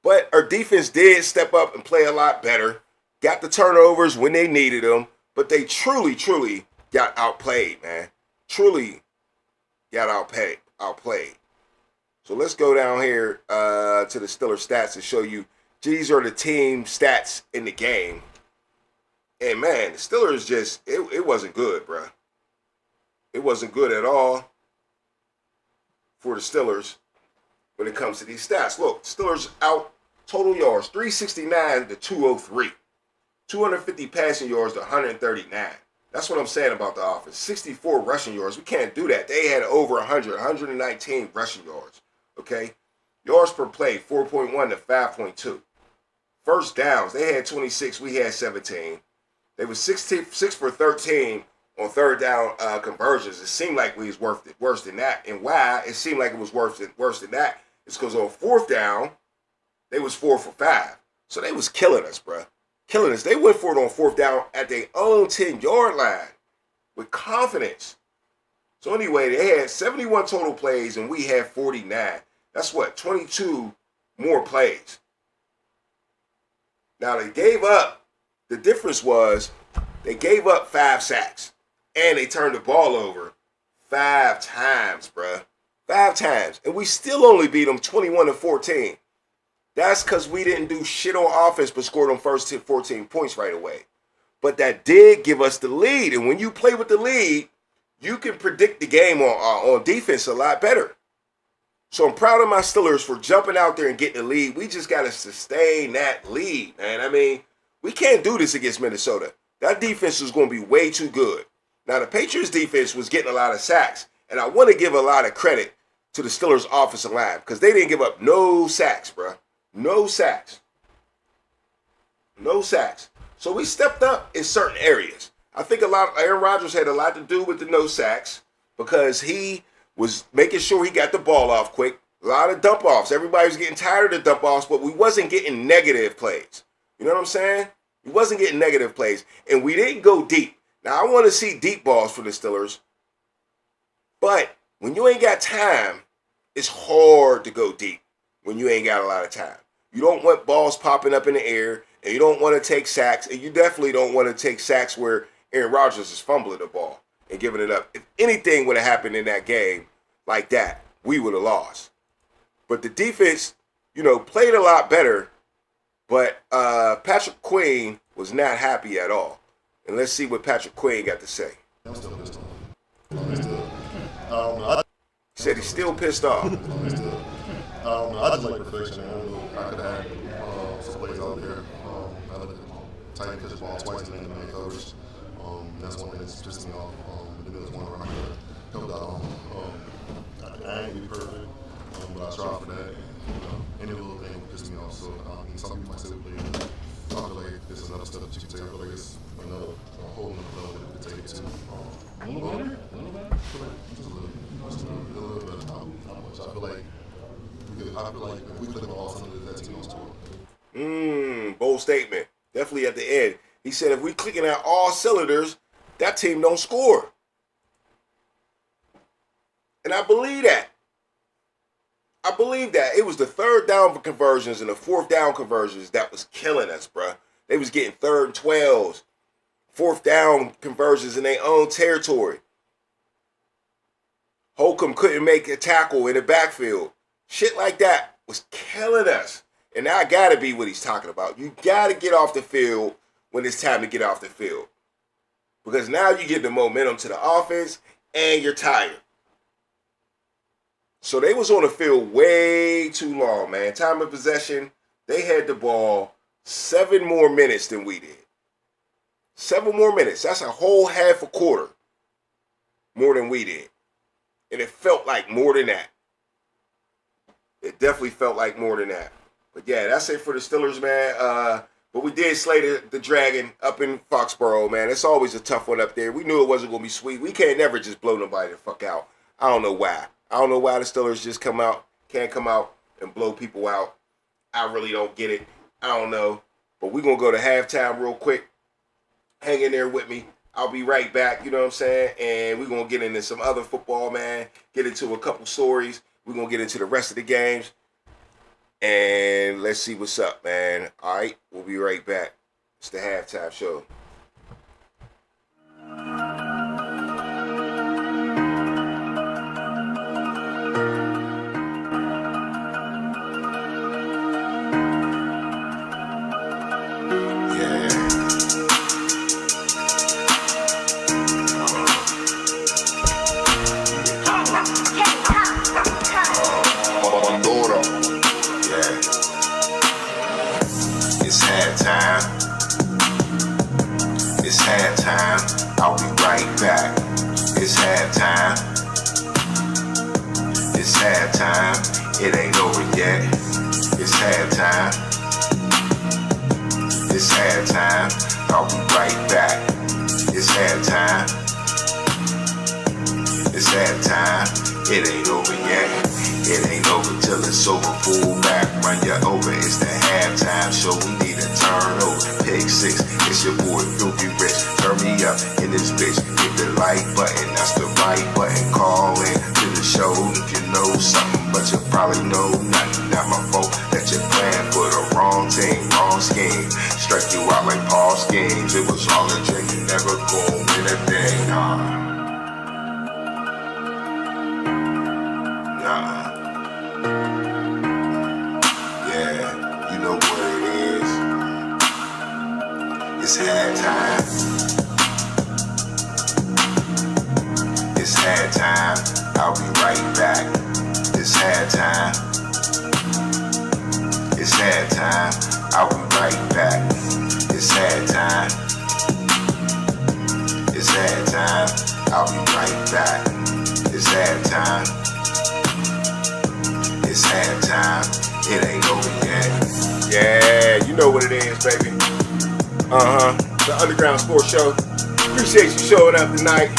But our defense did step up and play a lot better. Got the turnovers when they needed them. But they truly, truly got outplayed, man. Truly got outplayed. So let's go down here to the Steelers stats to show you these are the team stats in the game. And, man, the Steelers just, it wasn't good, bro. It wasn't good at all for the Steelers when it comes to these stats. Look, Steelers out total yards, 369 to 203. 250 passing yards to 139. That's what I'm saying about the offense. 64 rushing yards. We can't do that. They had over 119 rushing yards. Okay? Yards per play, 4.1 to 5.2. First downs, they had 26. We had 17. They were 6 for 13 on third down conversions. It seemed like we was worse than that. And why it seemed like it was worse than that is because on fourth down, they was 4 for 5. So they was killing us, bro. Killing us. They went for it on fourth down at their own 10-yard line with confidence. So anyway, they had 71 total plays and we had 49. That's what, 22 more plays. Now they gave up, the difference was they gave up 5 sacks and they turned the ball over 5 times, bruh. 5 times. And we still only beat them 21-14. That's because we didn't do shit on offense but scored on first 14 points right away. But that did give us the lead. And when you play with the lead, you can predict the game on defense a lot better. So I'm proud of my Steelers for jumping out there and getting the lead. We just got to sustain that lead, man. I mean, we can't do this against Minnesota. That defense is going to be way too good. Now, the Patriots defense was getting a lot of sacks. And I want to give a lot of credit to the Steelers offensive line because they didn't give up no sacks, bro. No sacks. No sacks. So we stepped up in certain areas. I think Aaron Rodgers had a lot to do with the no sacks because he was making sure he got the ball off quick. A lot of dump offs. Everybody was getting tired of the dump offs, but we wasn't getting negative plays. You know what I'm saying? We wasn't getting negative plays. And we didn't go deep. Now, I want to see deep balls for the Steelers. But when you ain't got time, it's hard to go deep when you ain't got a lot of time. You don't want balls popping up in the air, and you don't want to take sacks, and you definitely don't want to take sacks where Aaron Rodgers is fumbling the ball and giving it up. If anything would have happened in that game like that, we would have lost. But the defense, played a lot better, but Patrick Queen was not happy at all. And let's see what Patrick Queen got to say. I'm still pissed off. He said he's still pissed off. I just like perfection. I could have had some plays out there. I let the tight end catch the ball twice and then the man coverage. That's one thing that's pissed me off. The middle is one where I could have helped out on. I ain't gonna be perfect, but I try for that. Any little thing would piss me off. So some people might say we played. I feel like there's another step that you can take. I feel like it's another whole nother level that you can take it to. A little better? Just a little bit. Not much. I feel like if we click on all cylinders, that team will score. Bold statement. Definitely at the end. He said if we clicking out all cylinders, that team don't score. And I believe that. It was the third down conversions and the fourth down conversions that was killing us, bruh. They was getting 3rd and 12s, fourth down conversions in their own territory. Holcomb couldn't make a tackle in the backfield. Shit like that was killing us. And I gotta be what he's talking about. You gotta get off the field when it's time to get off the field. Because now you get the momentum to the offense and you're tired. So they was on the field way too long, man. Time of possession, they had the ball 7 more minutes than we did. 7 more minutes. That's a whole half a quarter more than we did. And it felt like more than that. It definitely felt like more than that. But yeah, that's it for the Steelers, man. But we did slay the Dragon up in Foxborough, man. It's always a tough one up there. We knew it wasn't going to be sweet. We can't never just blow nobody the fuck out. I don't know why. I don't know why the Steelers just can't come out and blow people out. I really don't get it. I don't know. But we're going to go to halftime real quick. Hang in there with me. I'll be right back, you know what I'm saying? And we're going to get into some other football, man. Get into a couple stories. We're going to get into the rest of the games. And let's see what's up, man. All right, we'll be right back. It's the halftime show. I'll be right back. It's halftime. It's halftime. It ain't over yet. It's halftime. It's halftime. I'll be right back. It's halftime. It's halftime. It ain't over yet. It ain't over till it's over. Pull back, run you over. It's the halftime show. We need a turnover. Pick 6. It's your boy Filthy Rich. Turn me up in this bitch. Hit the like button. That's the right button. Call in to the show if you know something, but you probably know nothing. Not my fault that you're playing for the wrong team, wrong scheme. Strike you out like Paul schemes. It was all a dream. You never gon' win a thing. Nah. Yeah, you know what it is. It's halftime. It's halftime. I'll be right back. It's halftime. It's halftime. I'll be right back. It's halftime. It's halftime. I'll be right back. It's halftime. It's halftime. It ain't over yet. Yeah, you know what it is, baby. The Underground Sports Show. Appreciate you showing up tonight.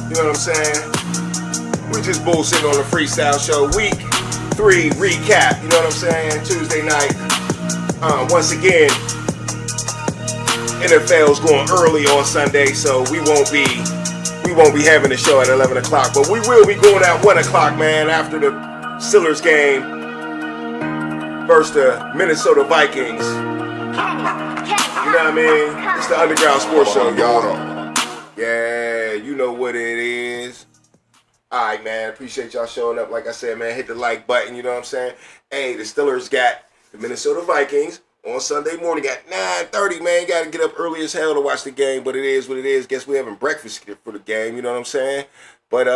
You know what I'm saying? We're just bullshitting on the Freestyle Show. Week 3 recap. You know what I'm saying? Tuesday night. Once again, NFL's going early on Sunday, so we won't be having the show at 11 o'clock. But we will be going at 1 o'clock, man, after the Steelers game versus the Minnesota Vikings. You know what I mean? It's the Underground Sports Show, y'all. Yeah, you know what it is. All right, man. Appreciate y'all showing up. Like I said, man, hit the like button. You know what I'm saying? Hey, the Steelers got the Minnesota Vikings on Sunday morning at 9:30, man. You got to get up early as hell to watch the game, but it is what it is. Guess we're having breakfast for the game. You know what I'm saying? But,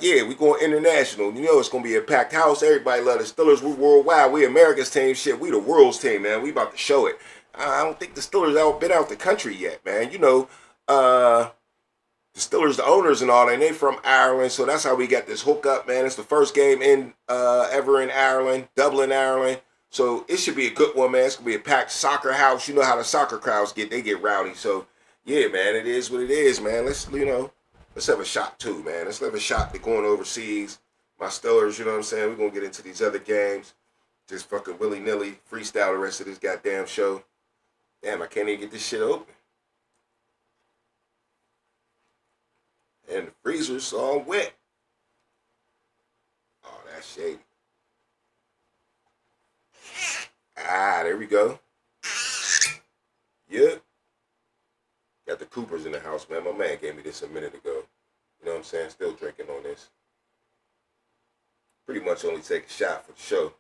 yeah, we going international. You know it's going to be a packed house. Everybody love the Steelers. We're worldwide. We America's team. Shit, we the world's team, man. We about to show it. I don't think the Steelers been out the country yet, man. You know, the Steelers, the owners and all that, they from Ireland, so that's how we got this hookup, man. It's the first game ever in Ireland, Dublin, Ireland. So it should be a good one, man. It's going to be a packed soccer house. You know how the soccer crowds get. They get rowdy. So, yeah, man, it is what it is, man. Let's have a shot, too, man. Let's have a shot to going overseas. My Steelers, you know what I'm saying? We're going to get into these other games. Just fucking willy-nilly freestyle the rest of this goddamn show. Damn, I can't even get this shit open. And the freezer's all wet. Oh, that's shady. Ah, there we go. Yep. Got the Coopers in the house, man. My man gave me this a minute ago. You know what I'm saying? Still drinking on this. Pretty much only take a shot for the show.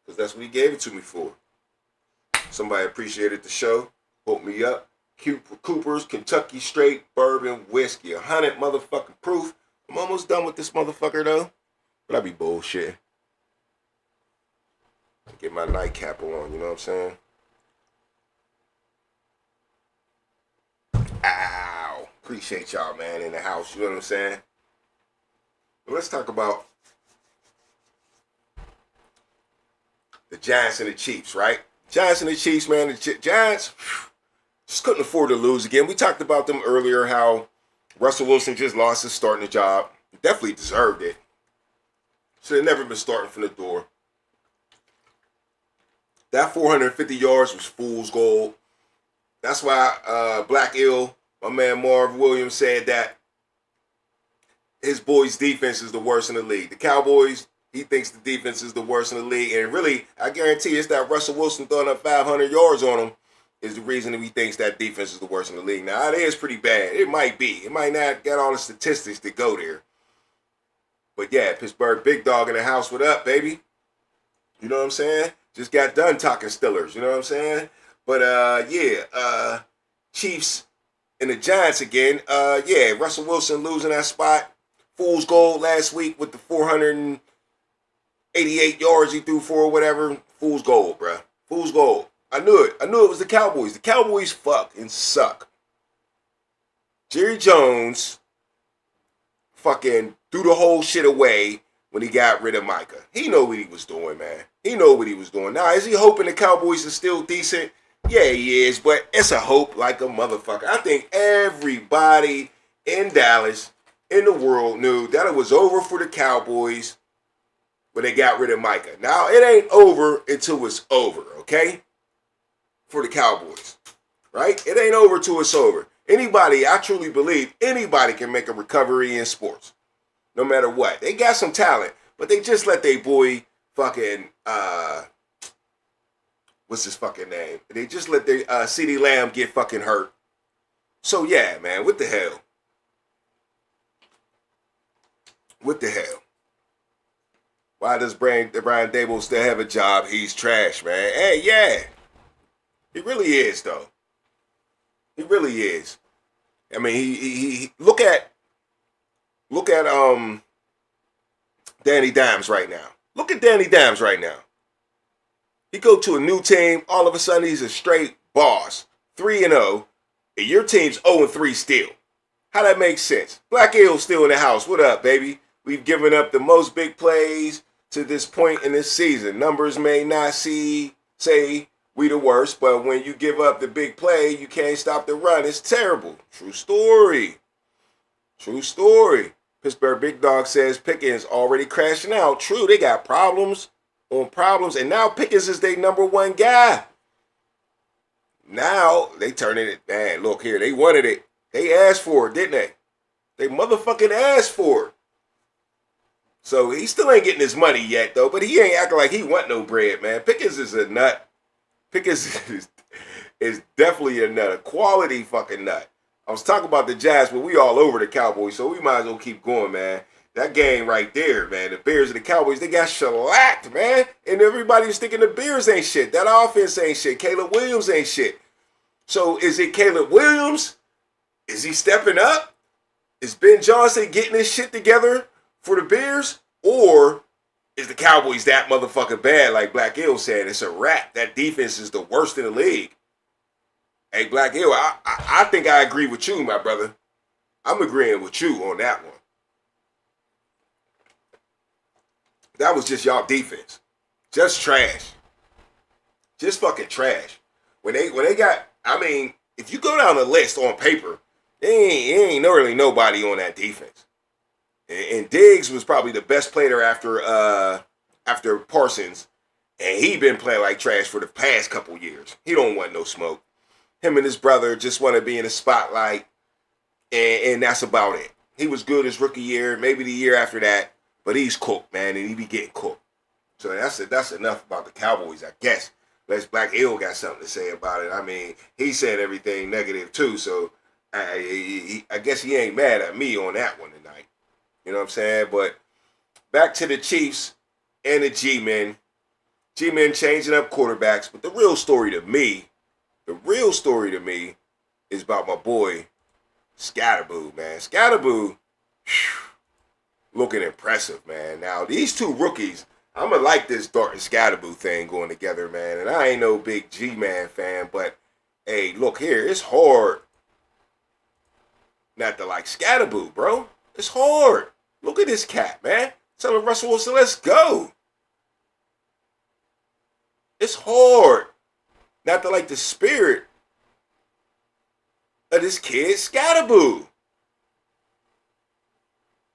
because that's what he gave it to me for. Somebody appreciated the show. Hook me up. Cooper's Kentucky Straight Bourbon Whiskey. 100 motherfucking proof. I'm almost done with this motherfucker though. But I be bullshit. Get my nightcap on, you know what I'm saying? Ow. Appreciate y'all, man, in the house, you know what I'm saying? But let's talk about the Giants and the Chiefs, right? Giants and the Chiefs, man. The Giants just couldn't afford to lose again. We talked about them earlier, how Russell Wilson just lost his starting job. He definitely deserved it. Should have never been starting from the door. That 450 yards was fool's gold. That's why Black Ill, my man Marv Williams, said that his boys' defense is the worst in the league. The Cowboys, he thinks the defense is the worst in the league. And really, I guarantee it's that Russell Wilson throwing up 500 yards on him is the reason that he thinks that defense is the worst in the league. Now, it is pretty bad. It might be. It might not get all the statistics to go there. But yeah, Pittsburgh big dog in the house. What up, baby? You know what I'm saying? Just got done talking Steelers. You know what I'm saying? But yeah, Chiefs and the Giants again. Yeah, Russell Wilson losing that spot. Fool's gold last week with the 488 yards he threw for or whatever. Fool's gold, bruh. Fool's gold. I knew it. I knew it was the Cowboys. The Cowboys fucking suck. Jerry Jones fucking threw the whole shit away when he got rid of Micah. He know what he was doing, man. He know what he was doing. Now, is he hoping the Cowboys are still decent? Yeah, he is, but it's a hope like a motherfucker. I think everybody in Dallas, in the world, knew that it was over for the Cowboys when they got rid of Micah. Now, it ain't over until it's over, okay? For the Cowboys, right? It ain't over till it's over. Anybody, I truly believe, anybody can make a recovery in sports. No matter what. They got some talent, but they just let their boy fucking, what's his fucking name? They just let their CeeDee Lamb get fucking hurt. So yeah, man, what the hell? What the hell? Why does Brian Dable still have a job? He's trash, man. Hey, yeah. He really is, though. He really is. I mean, he look at Danny Dimes right now. Look at Danny Dimes right now. He go to a new team, all of a sudden he's a straight boss. 3-0, and your team's 0-3 still. How that makes sense? Black Eagle's still in the house. What up, baby? We've given up the most big plays to this point in this season. Numbers may not say we the worst, but when you give up the big play, you can't stop the run. It's terrible. True story. True story. Pittsburgh Big Dog says Pickens already crashing out. True, they got problems on problems, and now Pickens is their number one guy. Now they turning it. Man, look here, they wanted it. They asked for it, didn't they? They motherfucking asked for it. So he still ain't getting his money yet, though, but he ain't acting like he want no bread, man. Pickens is a nut. Pickens is definitely a nut, a quality fucking nut. I was talking about the Jazz, but we all over the Cowboys, so we might as well keep going, man. That game right there, man, the Bears and the Cowboys, they got shellacked, man. And everybody was thinking the Bears ain't shit. That offense ain't shit. Caleb Williams ain't shit. So is it Caleb Williams? Is he stepping up? Is Ben Johnson getting his shit together for the Bears? Or is the Cowboys that motherfucking bad, like Black Hill said? It's a wrap. That defense is the worst in the league. Hey, Black Hill, I think I agree with you, my brother. I'm agreeing with you on that one. That was just y'all defense. Just trash. Just fucking trash. When they got, I mean, if you go down the list on paper, there ain't really nobody on that defense. And Diggs was probably the best player after Parsons, and he been playing like trash for the past couple years. He don't want no smoke. Him and his brother just want to be in the spotlight, and that's about it. He was good his rookie year, maybe the year after that, but he's cooked, man, and he be getting cooked. So that's enough about the Cowboys, I guess. Unless Black Hill got something to say about it. I mean, he said everything negative too, so I guess he ain't mad at me on that one tonight. You know what I'm saying? But back to the Chiefs and the G-men. G-Men changing up quarterbacks. But the real story to me is about my boy Scatterboo, man. Scatterboo, looking impressive, man. Now, these two rookies, I'm going to like this Dart and Scatterboo thing going together, man. And I ain't no big G-Man fan, but, hey, look here. It's hard not to like Scatterboo, bro. It's hard. Look at this cat, man. Telling Russell Wilson, let's go. It's hard not to like the spirit of this kid, Scatterboo.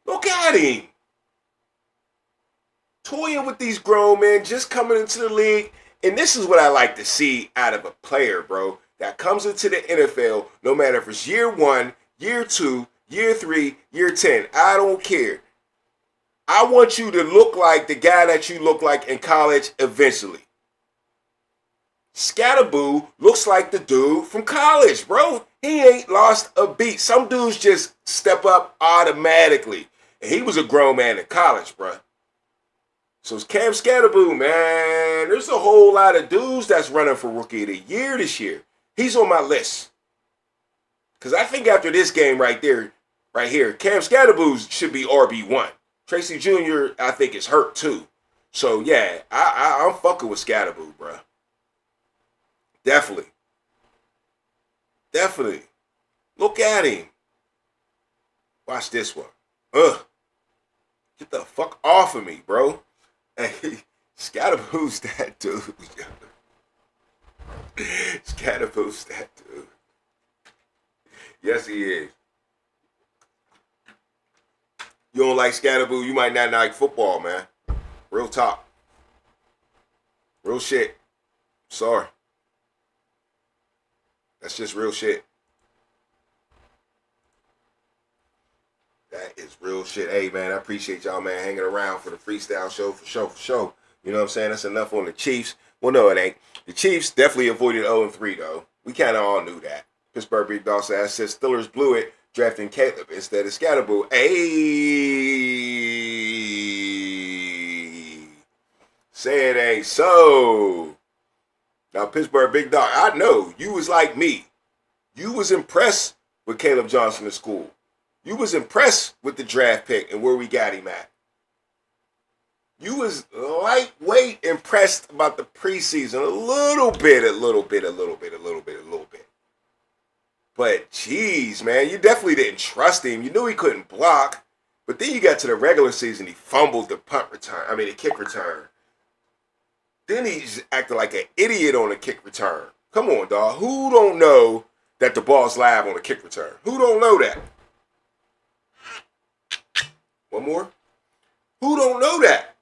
Look at him. Toying with these grown men, just coming into the league. And this is what I like to see out of a player, bro, that comes into the NFL, no matter if it's year 1, year 2, year 3, year 10. I don't care. I want you to look like the guy that you look like in college eventually. Scatterboo looks like the dude from college, bro. He ain't lost a beat. Some dudes just step up automatically. And he was a grown man in college, bro. So it's Cam Scatterboo, man. There's a whole lot of dudes that's running for Rookie of the Year this year. He's on my list. Because I think after this game right here, Cam Scatterboo should be RB1. Tracy Jr., I think, is hurt too. So, yeah, I'm fucking with Scatterboo, bro. Definitely. Look at him. Watch this one. Get the fuck off of me, bro. Hey, Scatterboo's that dude. Scatterboo's that dude. Yes, he is. You don't like Scatterboo, you might not like football, man. Real talk. Real shit. Sorry. That's just real shit. That is real shit. Hey, man, I appreciate y'all, man, hanging around for the freestyle show, for sure. You know what I'm saying? That's enough on the Chiefs. Well, no, it ain't. The Chiefs definitely avoided 0-3, though. We kind of all knew that. Pittsburgh Big Dog said Steelers blew it, drafting Caleb instead of Scatterboo. Hey, say it ain't so. Now, Pittsburgh Big Dog, I know you was like me. You was impressed with Caleb Johnson in school. You was impressed with the draft pick and where we got him at. You was lightweight impressed about the preseason. A little bit. But, geez, man, you definitely didn't trust him. You knew he couldn't block. But then you got to the regular season, he fumbled the the kick return. Then he's acting like an idiot on a kick return. Come on, dog. Who don't know that the ball's live on a kick return? Who don't know that? One more. Who don't know that?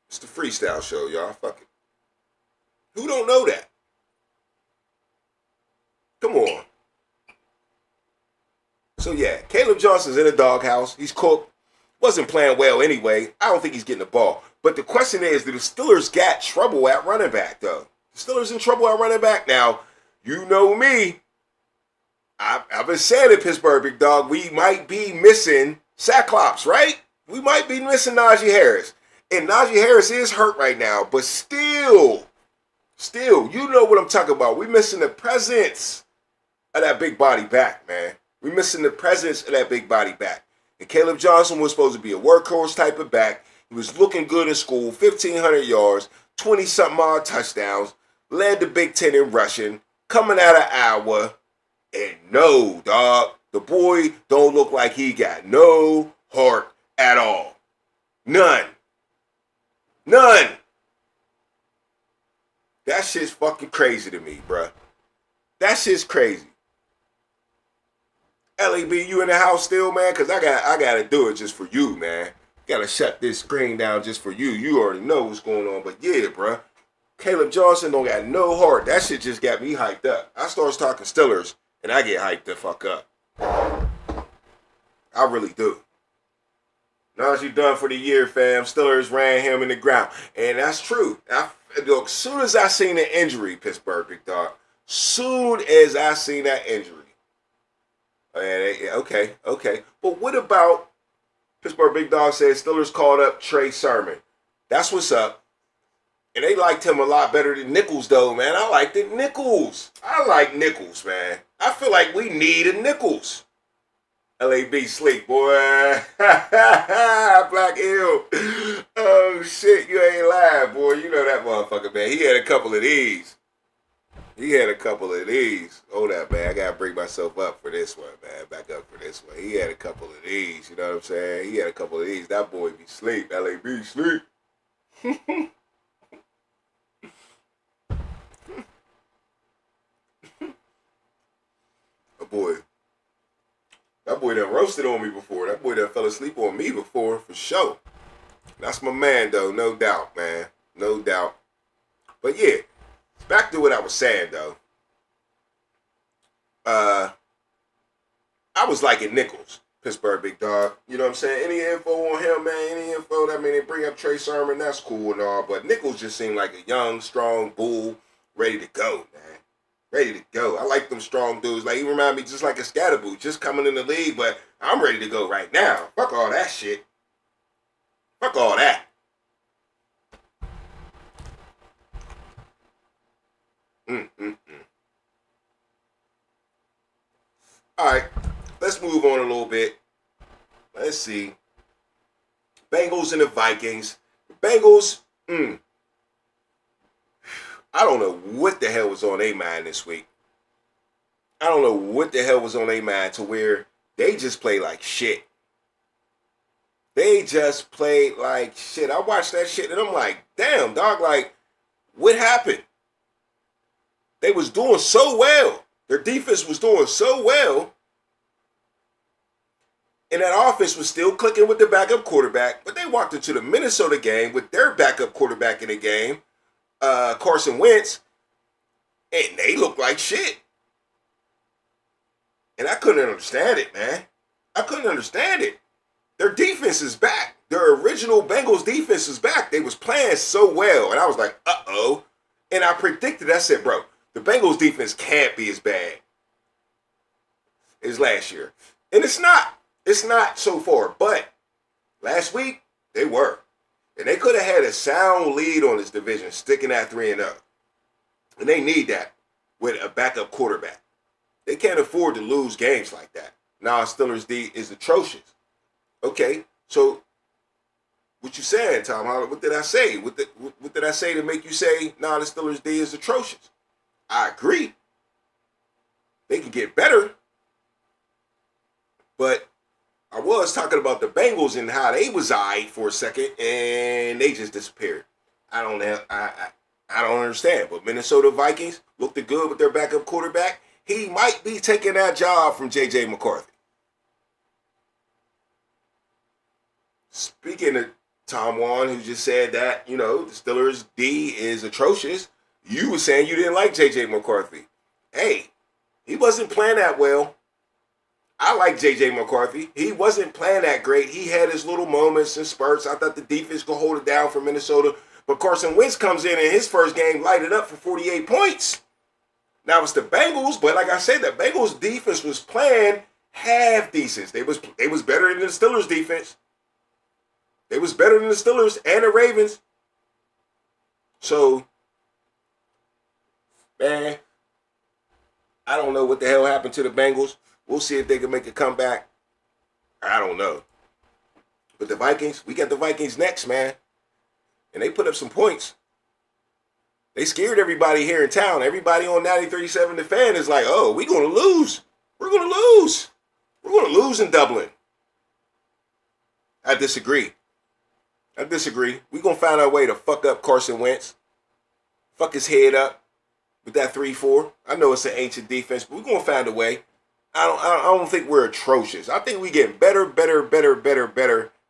It's the freestyle show, y'all. Fuck it. Who don't know that? Come on. So, yeah, Caleb Johnson's in the doghouse. He's cooked. Wasn't playing well anyway. I don't think he's getting the ball. But the question is, do the Steelers got trouble at running back, though? The Steelers in trouble at running back. Now, you know me. I've been saying it, Pittsburgh Big Dog. We might be missing Cyclops, right? We might be missing Najee Harris. And Najee Harris is hurt right now. But still, you know what I'm talking about. We missing the presence of that big body back, man. We missing the presence of that big body back. And Caleb Johnson was supposed to be a workhorse type of back. He was looking good in school, 1,500 yards, 20-something odd touchdowns, led the Big Ten in rushing, coming out of Iowa. And no, dog, the boy don't look like he got no heart at all. None. That shit's fucking crazy to me, bruh. That shit's crazy. LAB, you in the house still, man? Because I gotta do it just for you, man. Gotta shut this screen down just for you. You already know what's going on. But yeah, bruh. Caleb Johnson don't got no heart. That shit just got me hyped up. I starts talking Steelers, and I get hyped the fuck up. I really do. Najee done for the year, fam. Steelers ran him in the ground. And that's true. As soon as I seen the injury, Pittsburgh Big Dog, soon as I seen that injury, okay. But what about Pittsburgh Big Dog says Steelers called up Trey Sermon? That's what's up. And they liked him a lot better than Nichols, though, man. I liked it Nichols. I like Nichols, man. I feel like we need a Nichols. LAB sleep, boy. Black Hill. Oh, shit. You ain't lying, boy. You know that motherfucker, man. He had a couple of these. Hold up, man. I got to bring myself up for this one, man. Back up for this one. He had a couple of these. You know what I'm saying? He had a couple of these. That boy be sleep. LAB sleep. That boy done roasted on me before. That boy done fell asleep on me before, for sure. That's my man, though. No doubt, man. No doubt. But yeah, back to what I was saying, though. I was liking Nichols, Pittsburgh big dog. You know what I'm saying? Any info on him, man? Any info? I mean, they bring up Trey Sermon. That's cool and all. But Nichols just seemed like a young, strong bull ready to go, man. Ready to go. I like them strong dudes. Like, he remind me just like a scatterboot, just coming in the league, but I'm ready to go right now. Fuck all that shit. Fuck all that. All right, let's move on a little bit. Let's see. Bengals and the Vikings. The Bengals, I don't know what the hell was on their mind this week. I don't know what the hell was on their mind to where they just play like shit. They just played like shit. I watched that shit and I'm like, damn, dog, like, what happened? They was doing so well. Their defense was doing so well. And that offense was still clicking with the backup quarterback. But they walked into the Minnesota game with their backup quarterback in the game, Carson Wentz, and they looked like shit. And I couldn't understand it, man. I couldn't understand it. Their defense is back. Their original Bengals defense is back. They was playing so well. And I was like, uh-oh. And I predicted, I said, bro, the Bengals defense can't be as bad as last year. And it's not. It's not so far. But last week, they were. And they could have had a sound lead on this division, sticking at 3-0. And they need that with a backup quarterback. They can't afford to lose games like that. Now, Steelers D is atrocious. Okay, so what you saying, Tom? What did I say? What did I say to make you say, nah, the Steelers D is atrocious? I agree. They can get better. But I was talking about the Bengals and how they was eyed for a second, and they just disappeared. I don't understand. But Minnesota Vikings looked good with their backup quarterback. He might be taking that job from J.J. McCarthy. Speaking of Tom Juan, who just said that, the Steelers D is atrocious, you were saying you didn't like J.J. McCarthy. Hey, he wasn't playing that well. I like J.J. McCarthy. He wasn't playing that great. He had his little moments and spurts. I thought the defense could hold it down for Minnesota. But Carson Wentz comes in his first game, lighted up for 48 points. Now it's the Bengals, but like I said, the Bengals defense was playing half decent. They was better than the Steelers defense. They was better than the Steelers and the Ravens. So, man, I don't know what the hell happened to the Bengals. We'll see if they can make a comeback. I don't know. But the Vikings, we got the Vikings next, man. And they put up some points. They scared everybody here in town. Everybody on 9037 The Fan is like, oh, we're going to lose. We're going to lose. We're going to lose in Dublin. I disagree. We're going to find our way to fuck up Carson Wentz. Fuck his head up with that 3-4. I know it's an ancient defense, but we're going to find a way. I don't think we're atrocious. I think we getting better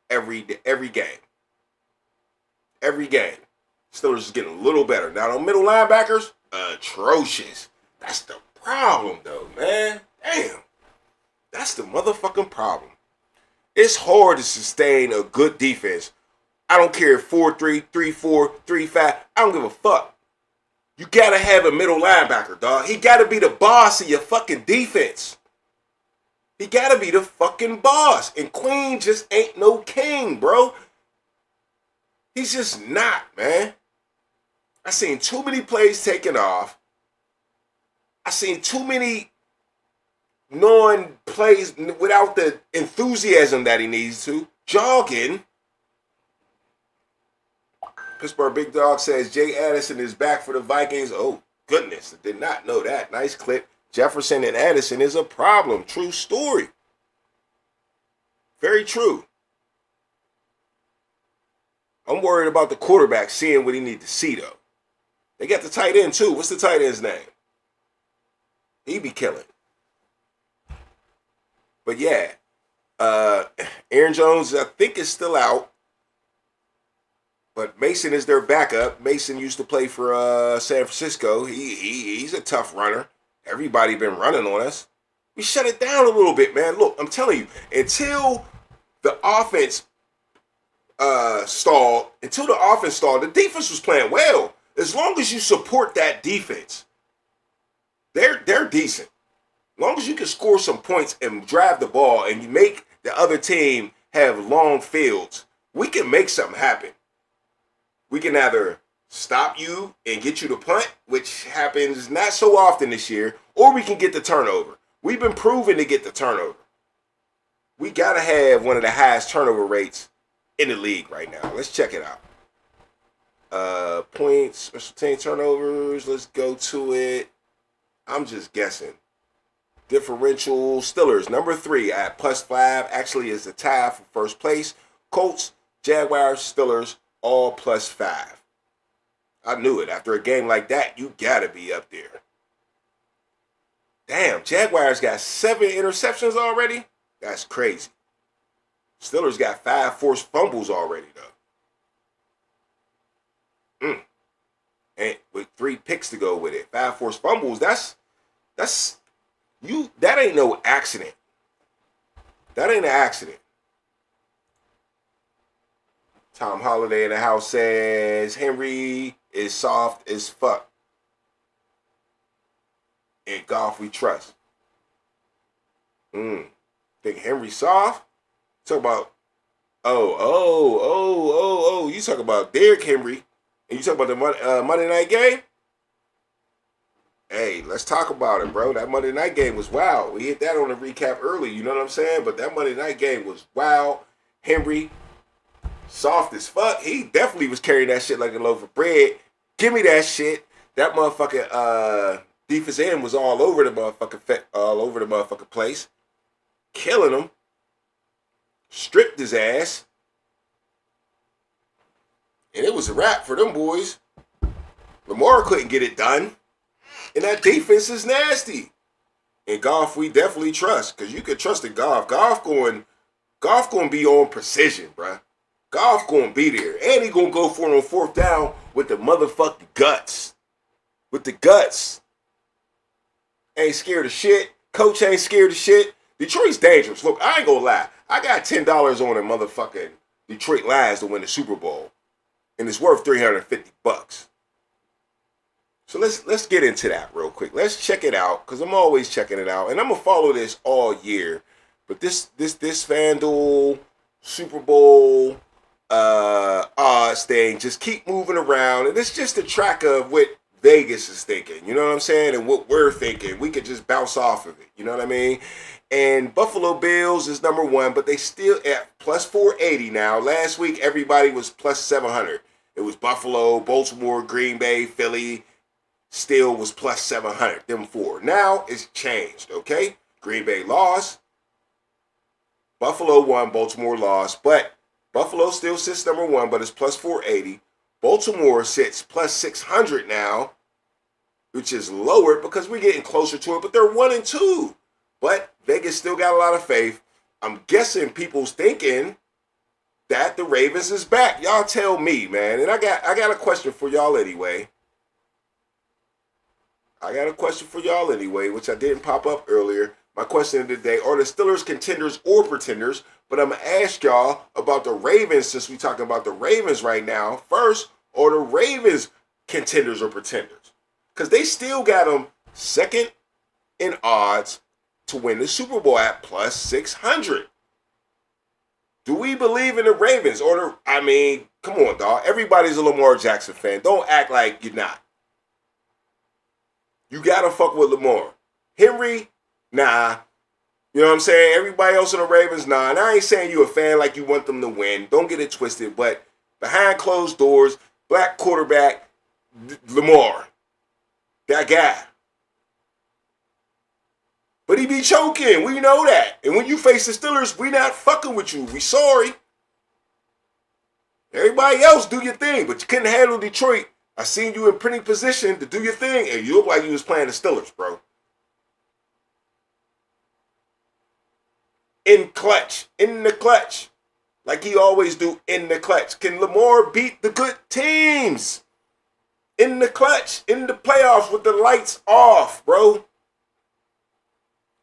every game. Every game. Steelers is getting a little better. Now, on middle linebackers, atrocious. That's the problem, though, man. Damn. That's the motherfucking problem. It's hard to sustain a good defense. I don't care if 4-3, 3-4, 3-5. I don't give a fuck. You got to have a middle linebacker, dog. He got to be the boss of your fucking defense. He got to be the fucking boss. And Queen just ain't no king, bro. He's just not, man. I seen too many plays taken off. I seen too many non-plays without the enthusiasm that he needs to. Jogging. Pittsburgh Big Dog says Jay Addison is back for the Vikings. Oh, goodness. I did not know that. Nice clip. Jefferson and Addison is a problem. True story. Very true. I'm worried about the quarterback seeing what he needs to see, though. They got the tight end, too. What's the tight end's name? He be killing. But, yeah. Aaron Jones, I think, is still out. But Mason is their backup. Mason used to play for San Francisco. He's a tough runner. Everybody been running on us. We shut it down a little bit, man. Look, I'm telling you, until the offense stalled, the defense was playing well. As long as you support that defense, they're decent. As long as you can score some points and drive the ball and you make the other team have long fields, we can make something happen. We can either stop you and get you to punt, which happens not so often this year, or we can get the turnover. We've been proven to get the turnover. We got to have one of the highest turnover rates in the league right now. Let's check it out. Points, special team turnovers. Let's go to it. I'm just guessing. Differential. Steelers, number 3 at +5. Actually is the tie for first place. Colts, Jaguars, Steelers, all +5. I knew it. After a game like that, you got to be up there. Damn, Jaguars got 7 interceptions already? That's crazy. Steelers got 5 forced fumbles already, though. And with 3 picks to go with it. 5 forced fumbles, that ain't no accident. That ain't an accident. Tom Holliday in the house says Henry is soft as fuck. In golf we trust. Think Henry soft? Talk about you talk about Derrick Henry and you talk about the Monday night game? Hey, let's talk about it, bro. That Monday night game was wild. We hit that on the recap early, you know what I'm saying? But that Monday night game was wild. Henry, soft as fuck. He definitely was carrying that shit like a loaf of bread. Give me that shit. That motherfucking defense end was all over the motherfucking place. Killing him. Stripped his ass. And it was a wrap for them boys. Lamar couldn't get it done. And that defense is nasty. In golf, we definitely trust. Because you can trust in golf. Golf going be on precision, bruh. Golf going be there. And he going to go for it on 4th down with the motherfucking guts. With the guts. Ain't scared of shit. Coach ain't scared of shit. Detroit's dangerous. Look, I ain't gonna lie. I got $10 on the motherfucking Detroit Lions to win the Super Bowl. And it's worth $350. So let's get into that real quick. Let's check it out. Because I'm always checking it out. And I'm gonna follow this all year. But this FanDuel Super Bowl odds thing just keep moving around. And it's just a track of what Vegas is thinking, you know what I'm saying? And what we're thinking. We could just bounce off of it, you know what I mean? And Buffalo Bills is number 1, but they still at +480 now. Last week, everybody was +700. It was Buffalo, Baltimore, Green Bay, Philly, still was +700, them 4. Now, it's changed, okay? Green Bay lost. Buffalo won, Baltimore lost, but Buffalo still sits number 1, but it's +480. Baltimore sits +600 now, which is lower because we're getting closer to it, but they're 1 and 2. But Vegas still got a lot of faith. I'm guessing people's thinking that the Ravens is back. Y'all tell me, man. And I got a question for y'all anyway. Which I didn't pop up earlier. My question of the day, are the Steelers contenders or pretenders? But I'm going to ask y'all about the Ravens since we're talking about the Ravens right now. First, are the Ravens contenders or pretenders? Because they still got them second in odds to win the Super Bowl at +600. Do we believe in the Ravens? Come on, dog. Everybody's a Lamar Jackson fan. Don't act like you're not. You gotta fuck with Lamar. Henry, nah. You know what I'm saying? Everybody else in the Ravens, nah. And I ain't saying you a fan like you want them to win. Don't get it twisted. But behind closed doors, black quarterback, Lamar. That guy. But he be choking. We know that. And when you face the Steelers, we not fucking with you. We sorry. Everybody else do your thing, but you couldn't handle Detroit. I seen you in pretty position to do your thing, and you look like you was playing the Steelers, bro. In the clutch. Like he always do in the clutch. Can Lamar beat the good teams? In the clutch, in the playoffs with the lights off, bro.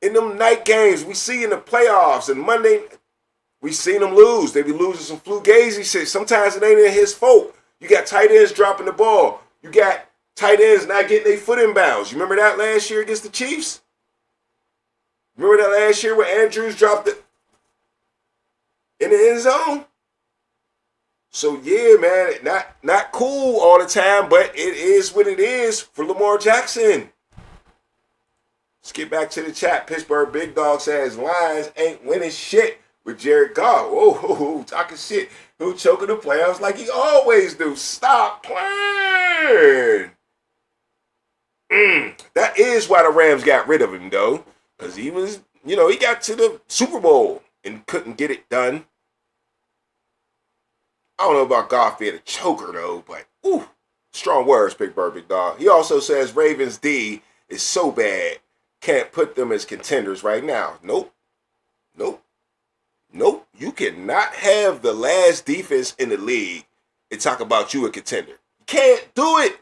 In them night games, we see in the playoffs and Monday, we seen them lose. They be losing some fugazi shit. Sometimes it ain't in his fault. You got tight ends dropping the ball. You got tight ends not getting their foot in bounds. You remember that last year against the Chiefs? Remember that last year where Andrews dropped it in the end zone? So yeah, man, not cool all the time, but it is what it is for Lamar Jackson. Let's get back to the chat. Pittsburgh Big Dog says Lions ain't winning shit with Jared Goff. Whoa, talking shit. Who choking the playoffs like he always do. Stop playing. That is why the Rams got rid of him, though. Because he was, he got to the Super Bowl and couldn't get it done. I don't know about Goff being a choker, though, but, strong words, Pittsburgh Big Dog. He also says Ravens D is so bad, can't put them as contenders right now. Nope. You cannot have the last defense in the league and talk about you a contender. You can't do it.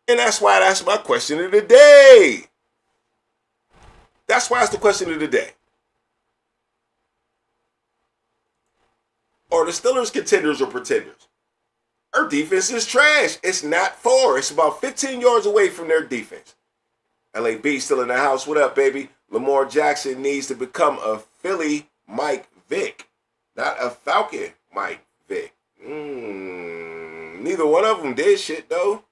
And that's why that's my question of the day. That's why it's the question of the day. Are the Steelers contenders or pretenders? Our defense is trash. It's not far. It's about 15 yards away from their defense. LAB still in the house. What up, baby? Lamar Jackson needs to become a Philly Mike Vick, not a Falcon Mike Vick. Neither one of them did shit, though.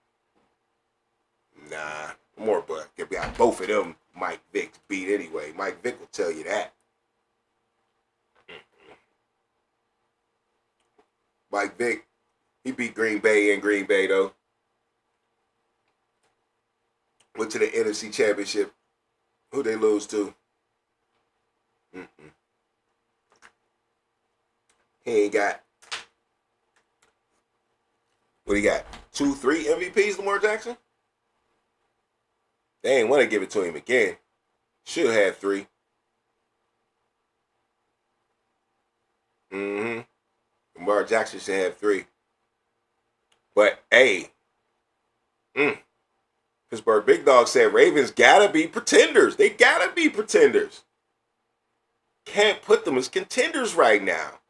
Nah, more but we got both of them Mike Vicks beat anyway. Mike Vick will tell you that. Mike Vick, he beat Green Bay in Green Bay, though. Went to the NFC Championship. Who they lose to? He ain't got. What he got? 2, 3 MVPs, Lamar Jackson? They ain't want to give it to him again. Should have 3. Lamar Jackson should have 3. But, hey. Pittsburgh Big Dog said Ravens gotta be pretenders. They gotta be pretenders. Can't put them as contenders right now.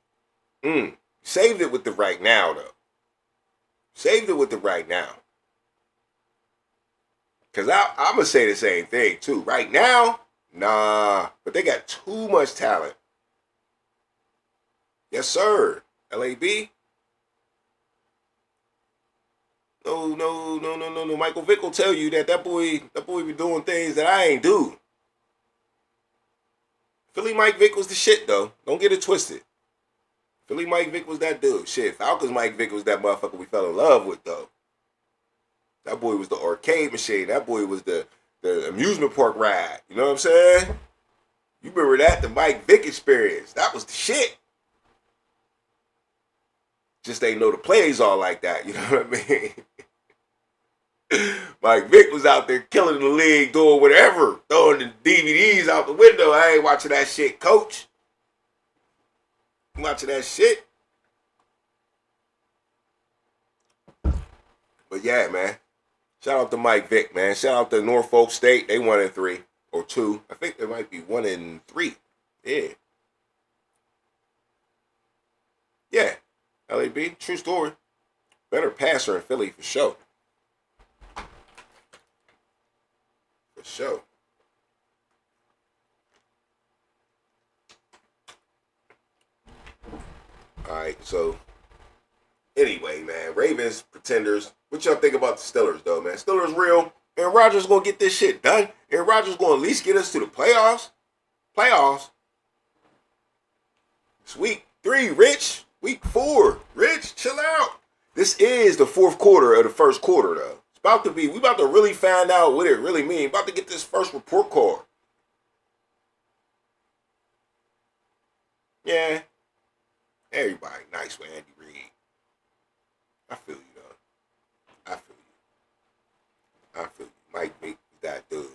Saved it with the right now, though. Saved it with the right now. Because I'm going to say the same thing, too. Right now, nah. But they got too much talent. Yes, sir. LAB. No. Michael Vick will tell you that boy be doing things that I ain't do. Philly Mike Vick was the shit, though. Don't get it twisted. Philly Mike Vick was that dude. Shit, Falcons Mike Vick was that motherfucker we fell in love with, though. That boy was the arcade machine. That boy was the amusement park ride. You know what I'm saying? You remember that? The Mike Vick experience. That was the shit. Just ain't know the plays all like that. You know what I mean? Mike Vick was out there killing the league, doing whatever, throwing the DVDs out the window. I ain't watching that shit, coach. I'm watching that shit. But yeah, man. Shout out to Mike Vick, man. Shout out to Norfolk State. They 1-3 or 2. I think they might be 1-3. Yeah. Yeah. LAB, true story. Better passer in Philly for sure. For sure. All right, So, anyway, man, Ravens, pretenders. What y'all think about the Steelers, though, man? Steelers real. Aaron Rodgers going to get this shit done. Aaron Rodgers going to at least get us to the playoffs. It's week 3, Rich. Week 4. Rich, chill out. This is the 4th quarter of the 1st quarter, though. It's about to be, we about to really find out what it really means. About to get this first report card. Yeah. Everybody nice with Andy Reid. I feel you, though. I feel you. Mike make that dude.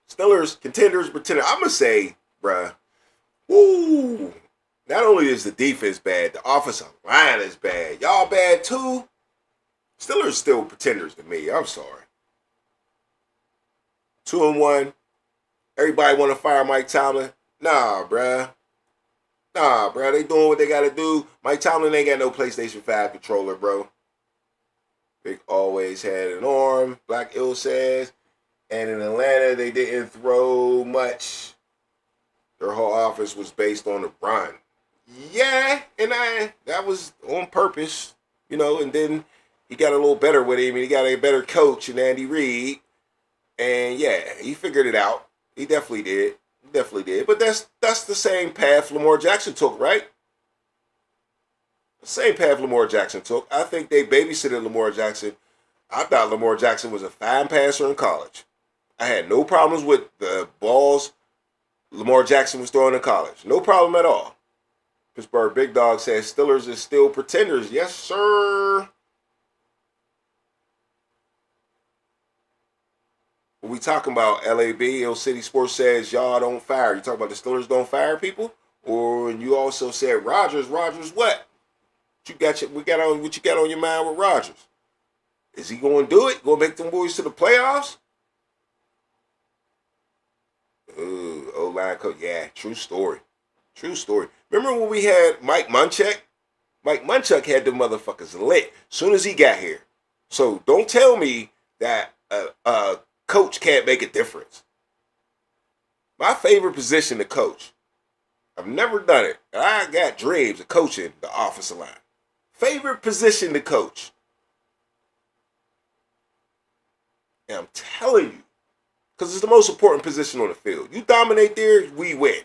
Steelers, contenders, pretender. I'm going to say, bruh, woo. Not only is the defense bad, the offensive line is bad. Y'all bad, too. Steelers still pretenders to me. I'm sorry. 2-1. Everybody want to fire Mike Tomlin? Nah, bruh. They doing what they got to do. Mike Tomlin ain't got no PlayStation 5 controller, bro. Vic always had an arm, Black Ill says. And in Atlanta, they didn't throw much. Their whole offense was based on the run. Yeah, and that was on purpose, and then he got a little better with him, and he got a better coach in Andy Reid. And yeah, he figured it out. He definitely did. But that's the same path Lamar Jackson took, right? The same path Lamar Jackson took. I think they babysitted Lamar Jackson. I thought Lamar Jackson was a fine passer in college. I had no problems with the balls Lamar Jackson was throwing in college. No problem at all. Pittsburgh Big Dog says Steelers is still pretenders. Yes, sir. What we talking about, LAB, Ill City Sports says y'all don't fire. You talking about the Steelers don't fire people? Or you also said Rodgers what? What you got on your mind with Rodgers? Is he going to do it? Going to make them boys to the playoffs? Ooh, O-line coach. Yeah, true story. Remember when we had Mike Munchak? Mike Munchak had the motherfuckers lit soon as he got here. So don't tell me that coach can't make a difference. My favorite position to coach. I've never done it. I got dreams of coaching the offensive line. Favorite position to coach. And I'm telling you, because it's the most important position on the field. You dominate there, we win.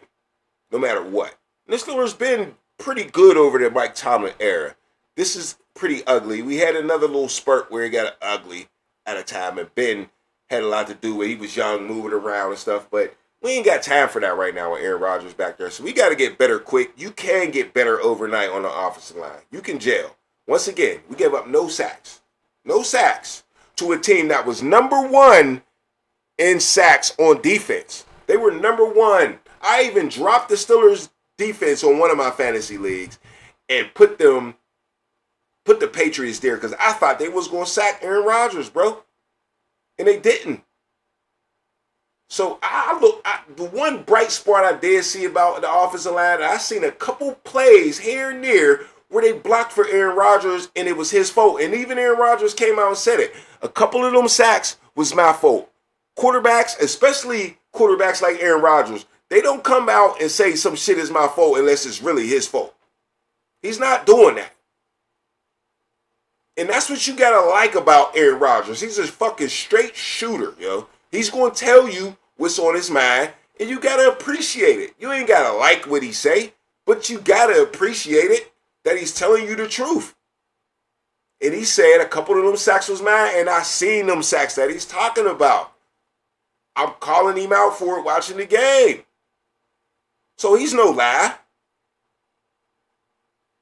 No matter what. And the Steelers been pretty good over the Mike Tomlin era. This is pretty ugly. We had another little spurt where it got ugly at a time, and Ben had a lot to do with he was young, moving around and stuff, but we ain't got time for that right now with Aaron Rodgers back there. So we got to get better quick. You can get better overnight on the offensive line. You can jail. Once again, we gave up no sacks. No sacks to a team that was number 1 in sacks on defense. They were number 1. I even dropped the Steelers defense on one of my fantasy leagues and put the Patriots there because I thought they was going to sack Aaron Rodgers, bro. And they didn't. So the one bright spot I did see about the offensive line, I seen a couple plays here and there where they blocked for Aaron Rodgers and it was his fault. And even Aaron Rodgers came out and said it. A couple of them sacks was my fault. Quarterbacks, especially quarterbacks like Aaron Rodgers, they don't come out and say some shit is my fault unless it's really his fault. He's not doing that. And that's what you gotta like about Aaron Rodgers. He's a fucking straight shooter, yo. He's gonna tell you what's on his mind, and you gotta appreciate it. You ain't gotta like what he say, but you gotta appreciate it that he's telling you the truth. And he said a couple of them sacks was mine, and I seen them sacks that he's talking about. I'm calling him out for it watching the game. So he's no lie.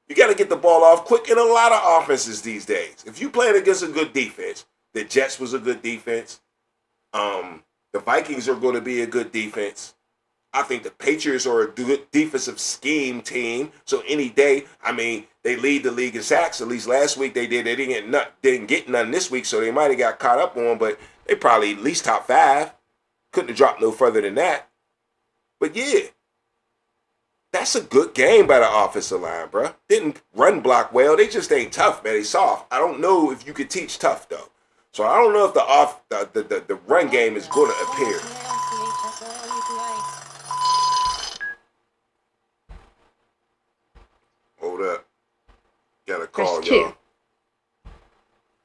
You got to get the ball off quick in a lot of offenses these days. If you playing against a good defense, the Jets was a good defense. The Vikings are going to be a good defense. I think the Patriots are a good defensive scheme team. So any day, they lead the league in sacks. At least last week they did. They didn't get none this week, so they might have got caught up on, but they probably at least top 5. Couldn't have dropped no further than that. But yeah. That's a good game by the offensive line, bro. Didn't run block well. They just ain't tough, man. They soft. I don't know if you could teach tough, though. So I don't know if the run game is going to appear. Hold up. Got a Press call, 2. y'all.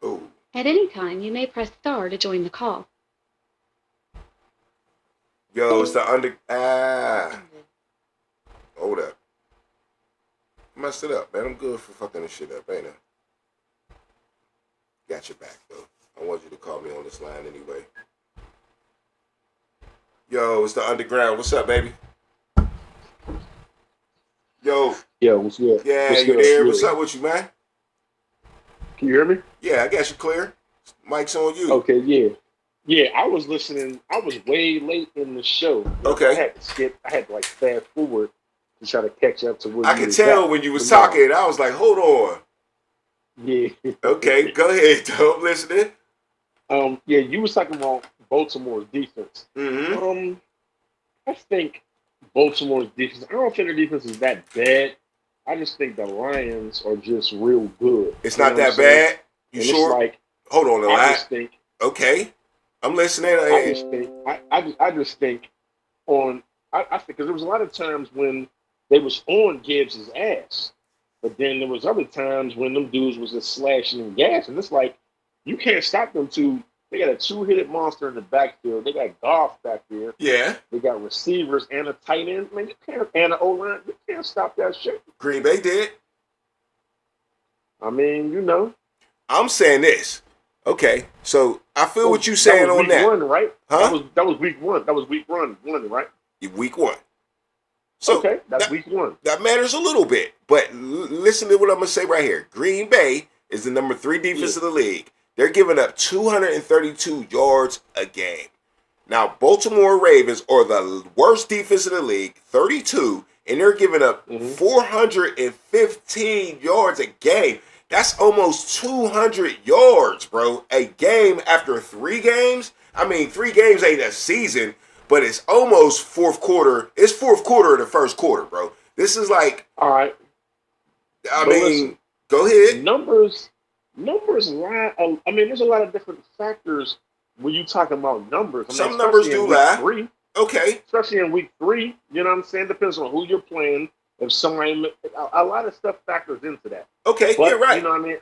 Oh, At any time, you may press star to join the call. yo, it's the under. Hold up. Messed it up, man. I'm good for fucking this shit up, ain't I? Got your back, though. I want you to call me on this line anyway. Yo, it's the underground. What's up, baby? Yo. Yo, what's good? Yeah, What's you good? there? Yeah. What's up with you, man? Can you hear me? Yeah, I got you clear. Mike's on you. Okay, yeah. Yeah, I was listening. I was way late in the show. Okay. I had to skip. I had to like fast forward to try to catch up to what I you could was tell at. when you was But no. talking. I was like, hold on. Yeah. Okay, go ahead, though. I'm listening. Yeah, you was talking about Baltimore's defense. Mm-hmm. I think Baltimore's defense. I don't think their defense is that bad. I just think the Lions are just real good. It's You not know that what I'm saying? bad. You And sure? it's like Hold on a I lot. just think. Okay. I'm listening. I just think on. I think because there was a lot of times when they was on Gibbs' ass, but then there was other times when them dudes was just slashing and gas, and it's like you can't stop them two. They got a two-headed monster in the backfield. They got Goff back there. Yeah. They got receivers and a tight end. Man, you can't, and an O-line. You can't stop that shit. Green Bay did. I mean, you know. I'm saying this. Okay. So I feel what you're That saying was on week that. one, right? Huh? That was week one. That was week one, right? Week one. So Okay, that's week one. That matters a little bit. But listen to what I'm going to say right here. Green Bay is the number 3 defense of the league. They're giving up 232 yards a game. Now, Baltimore Ravens are the worst defense in the league, 32, and they're giving up 415 yards a game. That's almost 200 yards, bro, a game after 3 games. I mean, 3 games ain't a season, but it's almost fourth quarter. It's fourth quarter of the first quarter, bro. This is like, all right. I mean, listen, go ahead. Numbers lie. I mean, there's a lot of different factors when you talking about numbers. I mean, some numbers do lie. 3, okay. Especially in week 3, you know what I'm saying? Depends on who you're playing. If somebody, a lot of stuff factors into that. Okay, but, you're right. You know what I mean?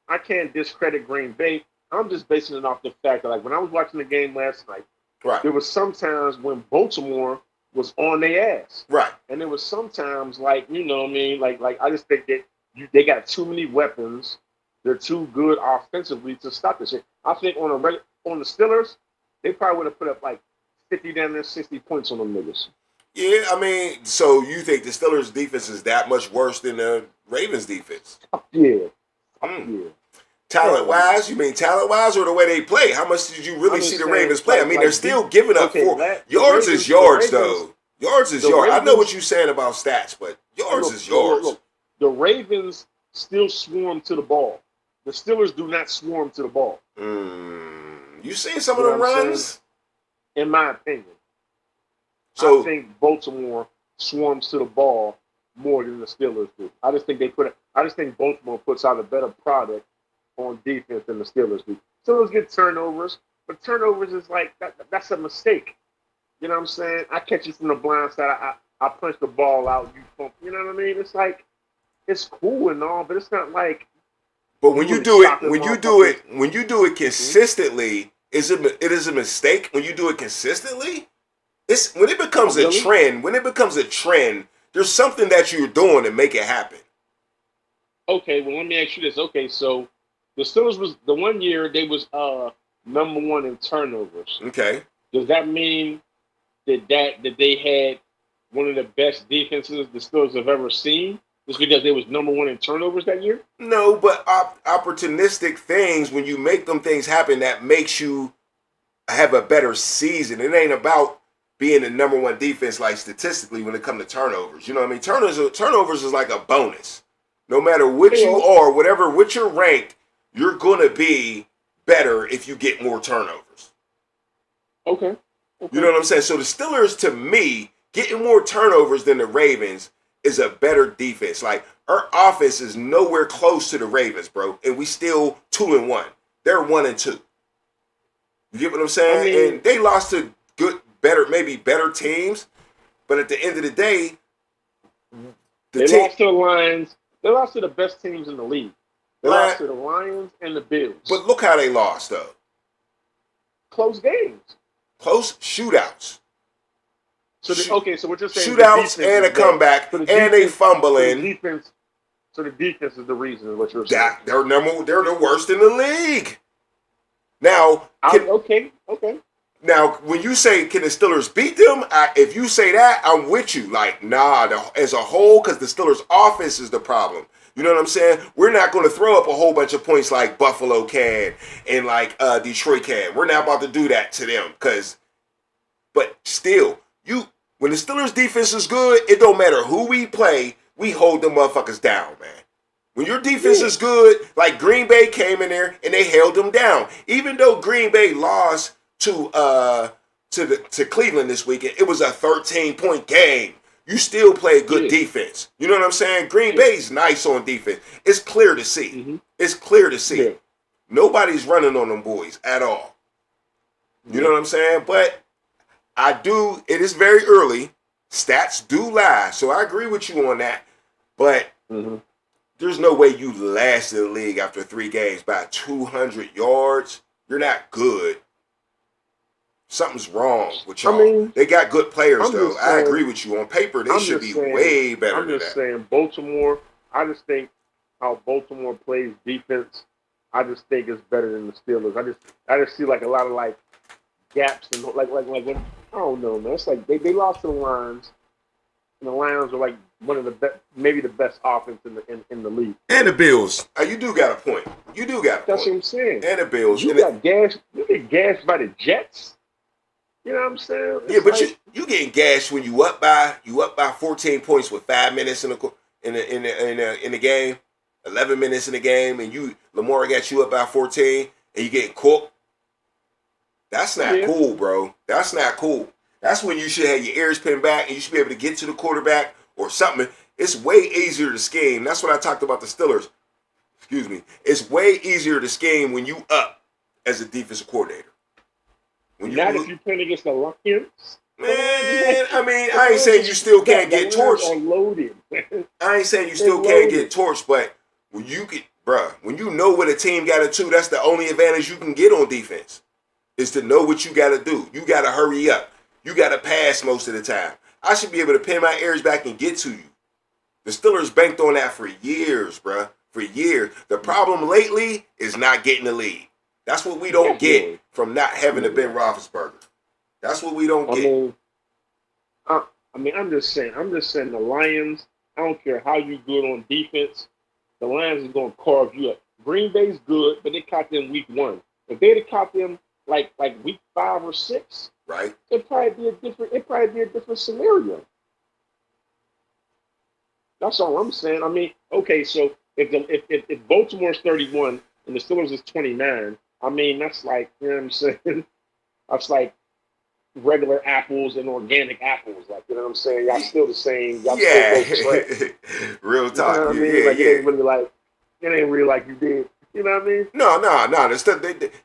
I can't discredit Green Bay. I'm just basing it off the fact that, like, when I was watching the game last night, right, there was sometimes when Baltimore was on their ass, right, and there was sometimes like, you know what I mean, like I just think that they got too many weapons. They're too good offensively to stop this shit. I think on the Steelers, they probably would have put up like 50 down there, 60 points on them niggas. Yeah, I mean, so you think the Steelers' defense is that much worse than the Ravens' defense? Yeah. Yeah. Talent-wise, you mean talent-wise or the way they play? How much did you really see the Ravens play? I mean, they're still giving up 4 yards is yards, though. Yards is yards. I know what you're saying about stats, but yards is yards. Look, the Ravens still swarm to the ball. The Steelers do not swarm to the ball. You seen some of them runs? In my opinion. So, I think Baltimore swarms to the ball more than the Steelers do. I just think Baltimore puts out a better product on defense than the Steelers do. Steelers get turnovers, but turnovers is like that's a mistake. You know what I'm saying? I catch you from the blind side. I punch the ball out. You pump. You know what I mean? It's like it's cool and all, but it's not like. But when you do it consistently, it is a mistake when you do it consistently. It's when it becomes a trend. When it becomes a trend, there's something that you're doing to make it happen. Okay, well, let me ask you this. Okay, so the Steelers was the one year they was number 1 in turnovers. Okay. Does that mean that they had one of the best defenses the Steelers have ever seen? Just because they was number 1 in turnovers that year? No, but opportunistic things, when you make them things happen, that makes you have a better season. It ain't about being the number 1 defense, like statistically, when it comes to turnovers. You know what I mean? Turnovers is like a bonus. No matter what you are, what you're ranked, you're going to be better if you get more turnovers. Okay. You know what I'm saying? So the Steelers, to me, getting more turnovers than the Ravens is a better defense. Like, our offense is nowhere close to the Ravens, bro. And we still 2-1. They're 1-2. You get what I'm saying? I mean, and they lost to maybe better teams. But at the end of the day, they lost to the Lions. They lost to the best teams in the league. They lost to the Lions and the Bills. But look how they lost, though. Close games. Close shootouts. So so what you're saying? Shootouts and a comeback, and they fumbling. So the defense is the reason. Is what you're saying? They're the worst in the league. Now, okay. Now, when you say can the Steelers beat them, if you say that, I'm with you. Like, nah, as a whole, because the Steelers' offense is the problem. You know what I'm saying? We're not going to throw up a whole bunch of points like Buffalo can and like Detroit can. We're not about to do that to them. But still, when the Steelers' defense is good, it don't matter who we play, we hold them motherfuckers down, man. When your defense is good, like Green Bay came in there and they held them down. Even though Green Bay lost to Cleveland this weekend, it was a 13-point game. You still play good defense. You know what I'm saying? Green Bay's nice on defense. It's clear to see. Mm-hmm. It's clear to see. Yeah. Nobody's running on them boys at all. You know what I'm saying? But it is very early. Stats do lie. So I agree with you on that. But there's no way you last in the league after 3 games by 200 yards. You're not good. Something's wrong with y'all. I mean, they got good players, though. I agree with you. On paper, they should be way better than that. I'm just saying, Baltimore, I just think how Baltimore plays defense, I just think it's better than the Steelers. I just see like a lot of like gaps and like when, I don't know, man. It's like they lost to the Lions, and the Lions are like one of the best, maybe the best offense in the league. And the Bills. You do got a point. You do got a point. That's what I'm saying. And the Bills. You got gashed. You get gashed by the Jets. You know what I'm saying? Yeah, but you getting gashed when you up by 14 points with 5 minutes in the game, 11 minutes in the game, and Lamar got you up by 14, and you getting cooked. That's not cool, bro. That's not cool. That's when you should have your ears pinned back and you should be able to get to the quarterback or something. It's way easier to scheme. That's what I talked about the Steelers. Excuse me. It's way easier to scheme when you up as a defensive coordinator. Not if you're playing against the Lions. Man, I mean, I ain't saying you still can't get torched. I ain't saying you still can't get torched, but when you know what a team got to do, that's the only advantage you can get on defense, is to know what you got to do. You got to hurry up. You got to pass most of the time. I should be able to pin my ears back and get to you. The Steelers banked on that for years, bruh. For years. The problem lately is not getting the lead. That's what we don't get from not having a Ben Roethlisberger. That's what we don't get. I'm just saying the Lions, I don't care how you good on defense, the Lions is going to carve you up. Green Bay's good, but they caught them week 1. If they'd have caught them like week 5 or 6, right, it'd probably be a different scenario. That's all I'm saying. I mean, okay, so if Baltimore's 31 and the Steelers is 29, I mean, that's like, you know what I'm saying? That's like regular apples and organic apples. Like, you know what I'm saying? Y'all still the same. Y'all still both real talk. You know what I mean? Yeah, like, it ain't really like you did. You know what I mean? No.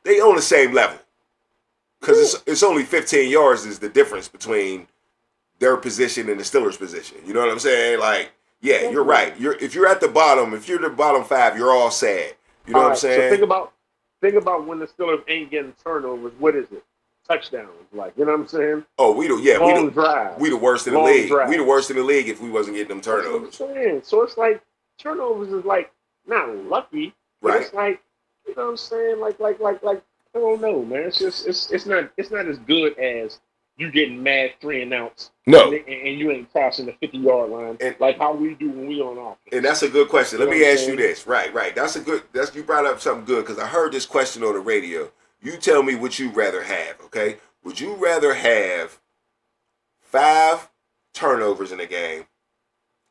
They on the same level. Because it's only 15 yards is the difference between their position and the Steelers' position. You know what I'm saying? Like, yeah, you're right. If you're at the bottom, if you're the bottom 5, you're all sad. You know what I'm saying? So think about when the Steelers ain't getting turnovers. What is it? Touchdowns. Like, you know what I'm saying? Oh, we the worst in the league. Drive. We the worst in the league if we wasn't getting them turnovers. That's what I'm saying. So it's like turnovers is like not lucky, but right. It's like, you know what I'm saying? Like I don't know, man. It's just it's not as good as you getting mad 3 and outs. No. And you ain't crossing the 50-yard line like how we do when we on offense. And that's a good question. Let me ask you this. Right. You brought up something good because I heard this question on the radio. You tell me what you'd rather have, okay? Would you rather have 5 turnovers in a game?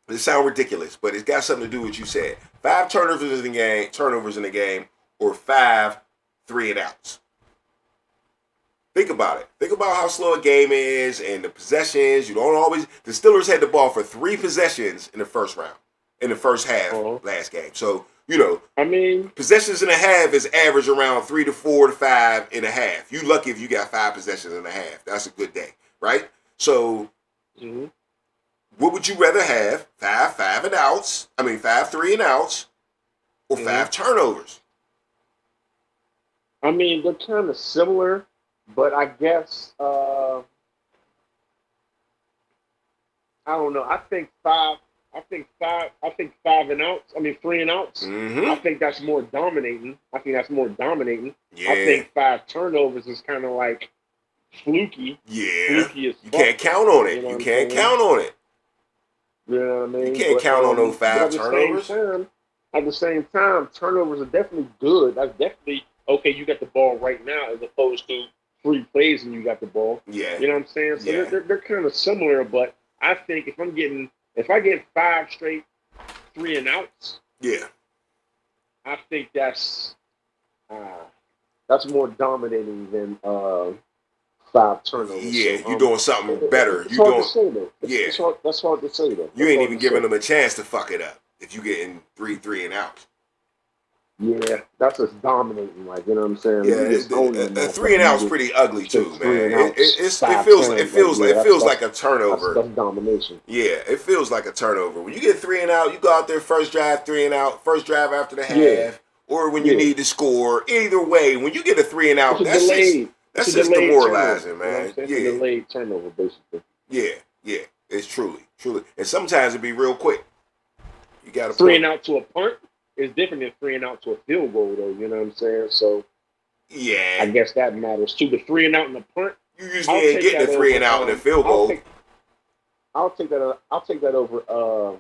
This sounds ridiculous, but it's got something to do with what you said. 5 turnovers in the game, or 5 3 and outs. Think about it. Think about how slow a game is and the possessions. You don't always. The Steelers had the ball for 3 possessions in the first round, in the first half last game. So, you know, I mean, possessions in a half is average around 3 to 4 to 5 in a half. You lucky if you got 5 possessions in a half. That's a good day, right? So, What would you rather have? 5 and outs. 5 3 and outs, or 5 turnovers? I mean, they're kind of similar, but I guess I don't know. I think five. I think 5 and outs. 3 and outs. Mm-hmm. I think that's more dominating. Yeah. I think 5 turnovers is kind of like fluky. Yeah. Fluky as You fuck. can't count on it. You know You what I'm can't saying? count on it. You know what I mean? You can't count on those 5 turnovers. At the same time, turnovers are definitely good. That's definitely okay. You got the ball right now, as opposed to 3 plays and you got the ball. Yeah. You know what I'm saying? So Yeah. they're kind of similar, but I think if I get 5 straight 3 and outs, Yeah. I think that's more dominating than 5 turnovers. Yeah, So, you're doing something better. It's You hard doing to say though. yeah. That's hard to say though. You ain't even giving them a chance to fuck it up if you getting 3 and outs. Yeah, that's just dominating. Like, you know what I'm saying? Yeah, You just own them a 3 and out's pretty ugly too, man. It feels like a turnover. That's domination. Yeah, it feels like a turnover. When you get 3 and out, you go out there first drive, 3 and out, first drive after the half, or when you need to score. Either way, when you get a 3 and out, that's just demoralizing, man. It's a delayed turnover, basically. Yeah, it's truly, and sometimes it be real quick. You got 3 and out to a punt is different than 3 and out to a field goal, though. You know what I'm saying? So yeah, I guess that matters too. The 3 and out in the punt, you usually ain't getting a 3 and out in a field goal. I'll take that over.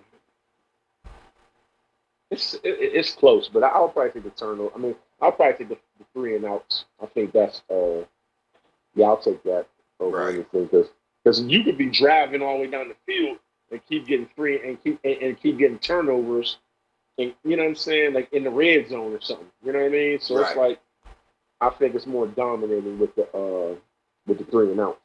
It's close, but I'll probably take the turnover. I'll probably take the 3 and outs. I think that's I'll take that over anything because you could be driving all the way down the field and keep getting 3 and keep getting turnovers, and you know what I'm saying, like in the red zone or something. You know what I mean? So it's like I think it's more dominating with the 3 and outs.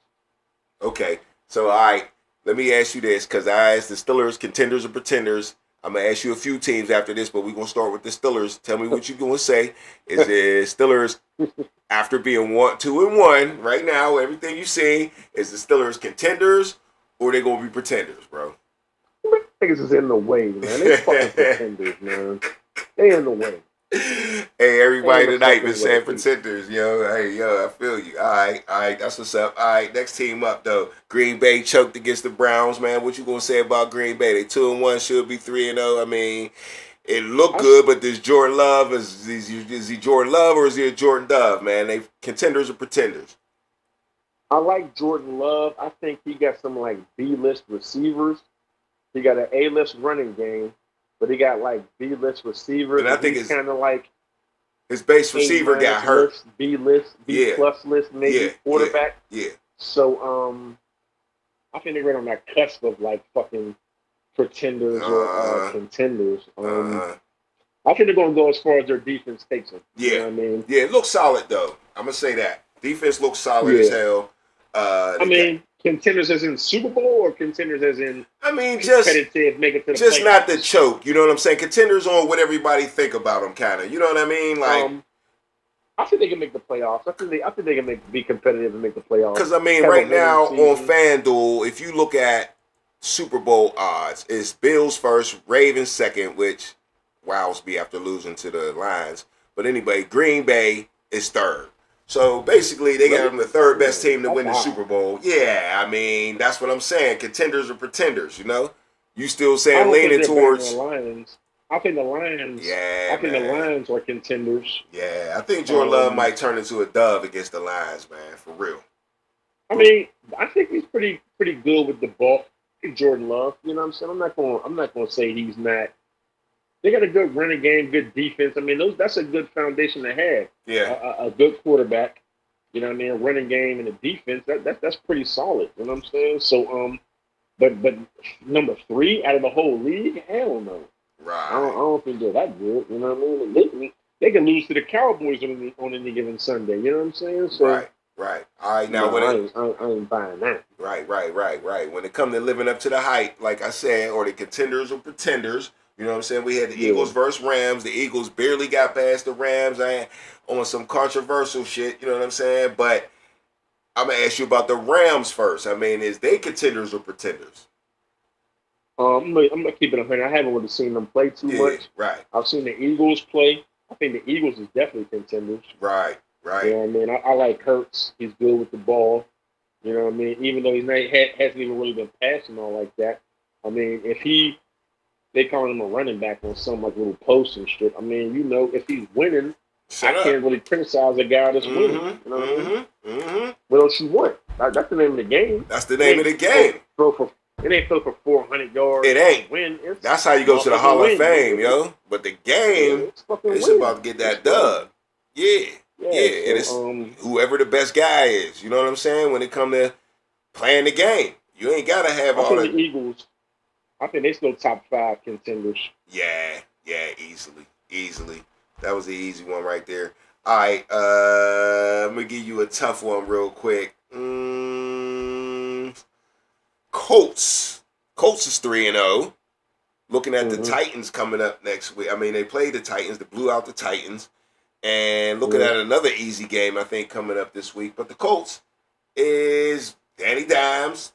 Okay, so all right, let me ask you this because I asked the Steelers contenders or pretenders. I'm gonna ask you a few teams after this, but we're gonna start with the Steelers. Tell me what you're gonna say. Is the Steelers after being 2-1 right now? Everything you see is the Steelers contenders, or they gonna be pretenders, bro? Niggas is in the way, man. They fucking pretenders, man. They in the way. Hey, everybody tonight been saying pretenders, yo. Hey, yo, I feel you. All right, that's what's up. All right, next team up though. Green Bay choked against the Browns, man. What you gonna say about Green Bay? They 2-1, should be 3-0. It looked good, but this Jordan Love is he Jordan Love or is he a Jordan Dove, man? They contenders or pretenders? I like Jordan Love. I think he got some like B-list receivers. He got an A-list running game, but he got like B-list receivers. And I think it's kind of like his base receiver got hurt. B-list, B-plus list, maybe quarterback. Yeah. So I think they're right on that cusp of like fucking pretenders or contenders. I think they're going to go as far as their defense takes them. Yeah. You know what I mean? Yeah, it looks solid though. I'm gonna say that defense looks solid as hell. Contenders as in Super Bowl or contenders as in just competitive, make it to the just playoffs? not the choke. You know what I'm saying? Contenders on what everybody think about them, kind of. You know what I mean? Like, I think they can make the playoffs. I think they can be competitive and make the playoffs. Because right now on FanDuel, if you look at Super Bowl odds, it's Bills first, Ravens second, which wows me after losing to the Lions. But anyway, Green Bay is third. So basically, they got them the third best team to win the Super Bowl. Yeah, that's what I'm saying. Contenders or pretenders, you know? You still saying leaning towards the Lions. I think the Lions. Yeah, I think the Lions are contenders. Yeah, I think Jordan Love might turn into a dove against the Lions, man, for real. I think he's pretty good with the ball. Jordan Love, you know what I'm saying? I'm not gonna say he's not. They got a good running game, good defense. That's a good foundation to have. Yeah, a good quarterback. You know what I mean? A running game and a defense. That's pretty solid. You know what I'm saying? So but number 3 out of the whole league, hell no. Right. I don't think they're that good. You know what I mean? They can lose to the Cowboys on any given Sunday. You know what I'm saying? So, Right. All right. Now, I ain't buying that. Right. When it comes to living up to the hype, like I said, or the contenders or pretenders, you know what I'm saying? We had the Eagles versus Rams. The Eagles barely got past the Rams on some controversial shit. You know what I'm saying? But I'm gonna ask you about the Rams first. Is they contenders or pretenders? I'm gonna keep it 100. I haven't really seen them play too Yeah, much. right, I've seen the Eagles play. I think the Eagles is definitely contenders. right, You right. know what I mean? I like Hurts. He's good with the ball. You know what I mean? Even though he's not, hasn't even really been passing all like that. I mean, if they call him a running back on some like little post and shit. I mean, you know, if he's winning, I Shut up. can't really criticize a guy that's winning. You know what I mean? What else you want? That's the name of the game. That's the name of the game. It ain't throw for 400 yards. It ain't. Win. It's That's how you go to the motherfucking Hall of win, Fame, nigga. yo. But the game, It's fucking it's win. about to get that It's win. dub. Yeah, Yeah, and so, it's whoever the best guy is. You know what I'm saying? When it come to playing the game, you ain't gotta have I all think that. the Eagles. I think they still top 5 contenders. Yeah, easily. That was the easy one right there. All right, I'm gonna give you a tough one real quick. Colts. Colts is 3-0. Looking at the Titans coming up next week. I mean, they played the Titans. They blew out the Titans. And looking at another easy game, I think, coming up this week. But the Colts is Danny Dimes,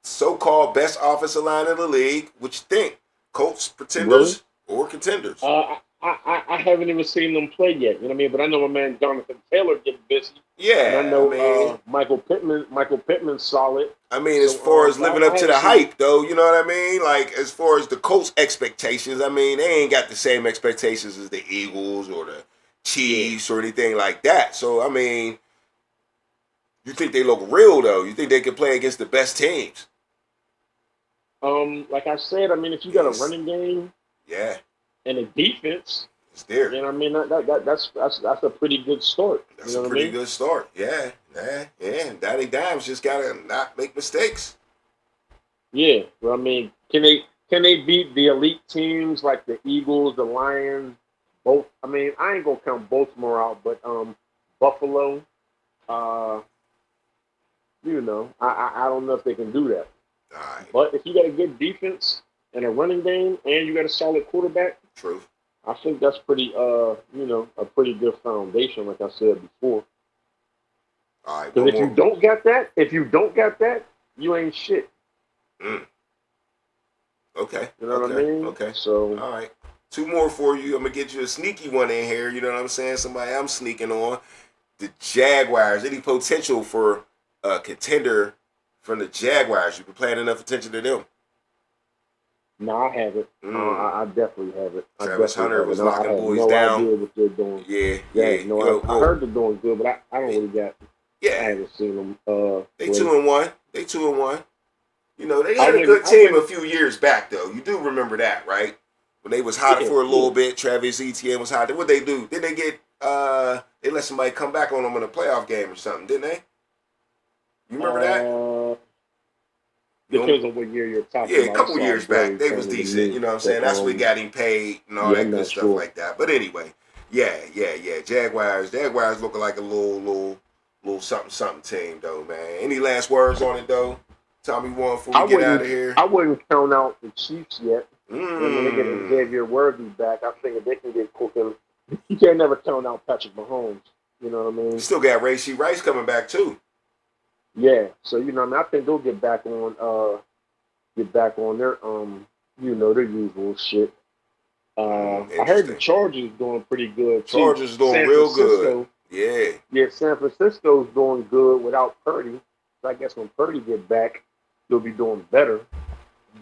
so-called best offensive line in the league. What you think? Colts pretenders or contenders? I haven't even seen them play yet. You know what I mean? But I know my man Jonathan Taylor getting busy. Yeah, And I know I mean, Michael Pittman's solid. I mean, as far as living up to the hype, though, you know what I mean? Like, as far as the Colts' expectations, I mean, they ain't got the same expectations as the Eagles or the Chiefs or anything like that. So, I mean, you think they look real, though? You think they can play against the best teams? Like I said, I mean, if you got a running game, yeah, and a defense, it's there. You know what I mean? That's a pretty good start. That's you know a pretty good start. Yeah. Danny Dimes just gotta not make mistakes. Yeah, well, I mean, can they beat the elite teams like the Eagles, the Lions, both? I mean, I ain't gonna count Baltimore out, but Buffalo, you know, I don't know if they can do that. All right. But if you got a good defense and a running game, and you got a solid quarterback, true. I think that's pretty, you know, a pretty good foundation, like I said before. All right. Because if you don't got that, you ain't shit. Okay. You know what I mean? Okay. So, all right. 2 more for you. I'm gonna get you a sneaky one in here. You know what I'm saying? Somebody I'm sneaking on. The Jaguars. Any potential for a contender from the Jaguars? You been paying enough attention to them? No, I haven't. I definitely haven't. Travis Hunter was locking boys no down. Idea what they're doing. Yeah. No, I heard they're doing good, but I don't really got. I haven't seen them. They 2-1. They 2-1. You know, they had a good team a few years back, though. You do remember that, right? When they was hot for a little bit, Travis Etienne was hot. What they do? Didn't they get? They let somebody come back on them in a playoff game or something, didn't they? You remember that? Depends on what year you're talking about. Yeah, a couple years back, they was decent. You know what I'm saying? That's what got him paid and all that good stuff like that. But anyway, yeah. Jaguars looking like a little something team, though, man. Any last words on it, though? Tommy one before we get out of here. I wouldn't count out the Chiefs yet. When they get Xavier Worthy back, I think they can get cooking. You can't never count out Patrick Mahomes. You know what I mean? You still got Rashee Rice coming back too. Yeah, so you know, I mean, I think they'll get back on their you know, their usual shit. I heard the Chargers doing pretty good. Chargers doing real good. Yeah, San Francisco's doing good without Purdy. So I guess when Purdy get back, they'll be doing better.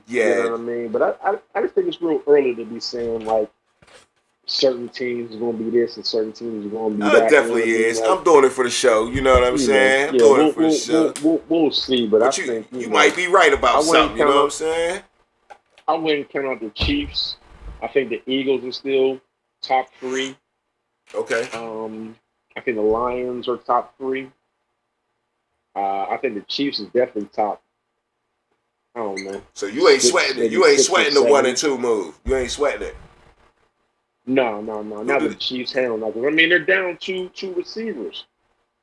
Yeah, you know what I mean. But I just think it's real early to be saying like certain teams are going to be this and certain teams are going to be that. It definitely is. Like, I'm doing it for the show. You know what I'm saying? I'm doing it for the show. We'll see. But I think you know, might be right about something. You know what I'm saying? I wouldn't count out the Chiefs. I think the Eagles are still top 3. Okay. I think the Lions are top 3. I think the Chiefs is definitely top. I don't know. So you ain't sweating it. You ain't sweating the 1 and 2 move. You ain't sweating it. No. Not the Chiefs. Hell no. I mean, they're down two receivers.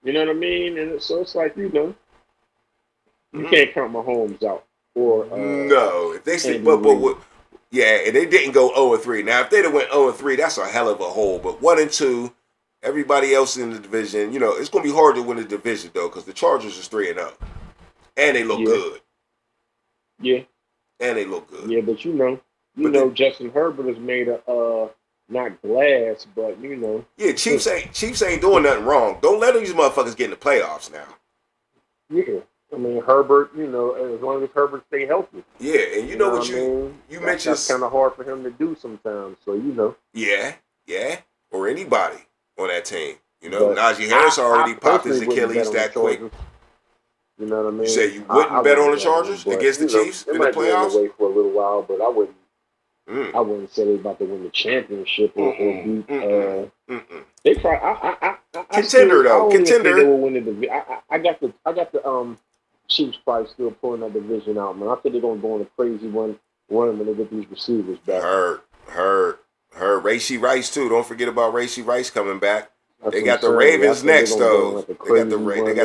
You know what I mean? And so it's like, you know, you can't count Mahomes out. Or no, if they say, and they didn't go 0-3. Now, if they'd have went 0-3, that's a hell of a hole. But 1 and 2, everybody else in the division, you know, it's gonna be hard to win the division though, because the Chargers is 3-0, and they look good. Yeah. and they look good. Yeah, but you know, Justin Herbert is made of not glass, but you know. Yeah, Chiefs ain't doing nothing wrong. Don't let these motherfuckers get in the playoffs now. Yeah, I mean Herbert. You know, as long as Herbert stay healthy. Yeah, and you know what I mean? you mentioned. That's kind of hard for him to do sometimes. So you know. Yeah, or anybody on that team. You know, Najee Harris already popped his Achilles that quick. You know what I mean? You say you wouldn't bet on the Chargers against the Chiefs in the playoffs? They might be for a little while, but I wouldn't. I wouldn't say they're about to win the championship or beat. They probably. Contender though, contender. They will win the division. I got the Chiefs probably still pulling that division out, man. I think they're gonna go on a crazy run when they get these receivers back. Heard. Rashee Rice too. Don't forget about Rashee Rice coming back. They got the Ravens next though. They got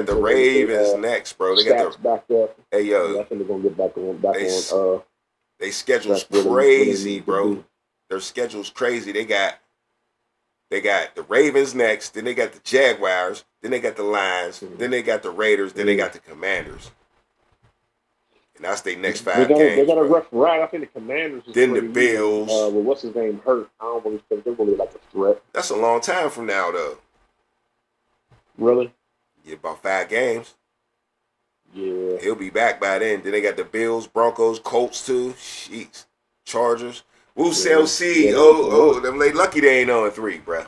the Ravens next, bro. They got the back up. Hey yo, I think they're gonna get back on. They schedule's crazy, bro. Their schedule's crazy. They got the Ravens next, then they got the Jaguars, then they got the Lions, then they got the Raiders, then they got the Commanders. And that's their next 5 games. They got a rough ride. I think the Commanders. Then the Bills. Well, what's his name? Hurt. I don't really think they're going to be like a threat. That's a long time from now, though. Really? Yeah, about 5 games. Yeah. He'll be back by then. Then they got the Bills, Broncos, Colts, too. Jeez. Chargers. We'll sell C. Oh, them late lucky they ain't on 3, bro.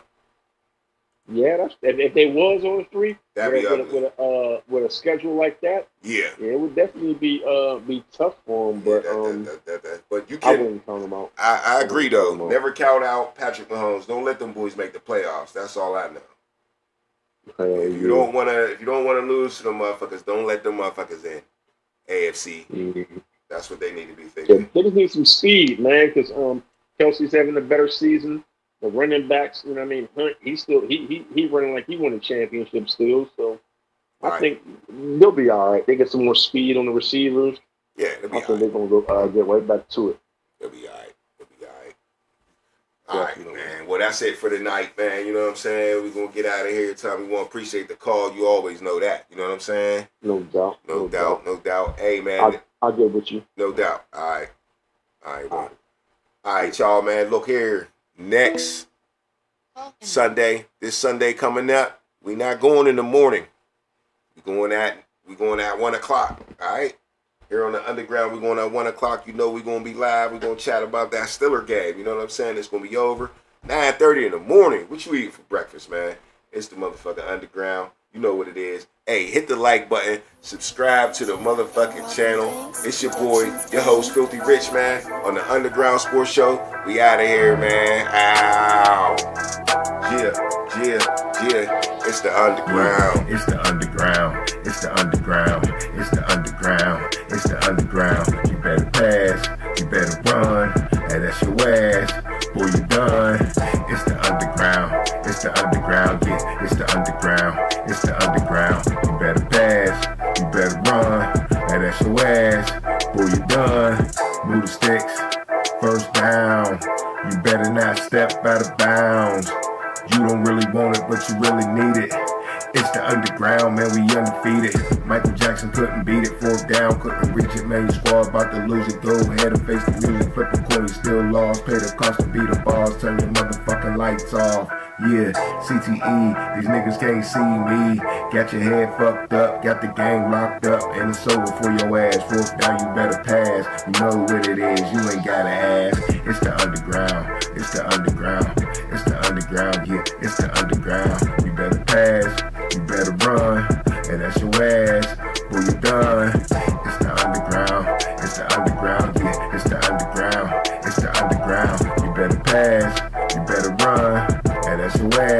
Yeah, that's if they was on 3, that'd be with a schedule like that. Yeah, it would definitely be tough for them. But but you I wouldn't count them out. I agree though. Never count out Patrick Mahomes. Don't let them boys make the playoffs. That's all I know. If you don't wanna lose to them motherfuckers, don't let them motherfuckers in. AFC. Mm-hmm. That's what they need to be thinking. They just need some speed, man, because Kelsey's having a better season. The running backs, you know what I mean? Hunt, he running like he won a championship still. So I think they'll be all right. They get some more speed on the receivers. Yeah, they'll be I think they're going to go get right back to it. They'll be all right. All right, man. Well, that's it for tonight, man. You know what I'm saying? We're going to get out of here. Tommy, we want to appreciate the call. You always know that. You know what I'm saying? No doubt. No doubt. Hey, man. I'll get with you. No doubt. All right, bro. All right, y'all, man. Look here. Next Sunday, this Sunday coming up, we not going in the morning. We going at 1 o'clock. All right. Here on the Underground, we're going at 1 o'clock. You know we're going to be live. We're going to chat about that Stiller game. You know what I'm saying? It's going to be over. 9:30 in the morning. What you eating for breakfast, man? It's the motherfucking Underground. You know what it is. Hey, hit the like button. Subscribe to the motherfucking channel. It's your boy, your host, Filthy Rich, man, on the Underground Sports Show. We out of here, man. Ow. Yeah. It's the Underground. It's the Underground. It's the Underground. It's the Underground. It's the Underground. You better pass. You better run. And that's your ass. Boy, you done. It's the Underground. It's the Underground. Yeah, it's the Underground. It's the Underground. You better pass. You better run. And that's your ass. Boy, you done. Move the sticks. First down. You better not step out of bounds. You don't really want it, but you really need it. It's the Underground, man, we undefeated. Michael Jackson couldn't beat it, 4th down, couldn't reach it, man, your squad about to lose it. Go ahead and face the music, flip a coin, you still lost. Pay the cost to beat the bars, turn your motherfucking lights off. Yeah, CTE, these niggas can't see me. Got your head fucked up, got the gang locked up, and it's over for your ass. 4th down, you better pass. You know what it is, you ain't gotta ask. It's the Underground, it's the Underground, it's the Underground, yeah, it's the Underground. You better pass, you better run, and that's your ass. Boy, you done. It's the Underground, it's the Underground, yeah, it's the Underground, it's the Underground. You better pass, you better run, and that's your ass.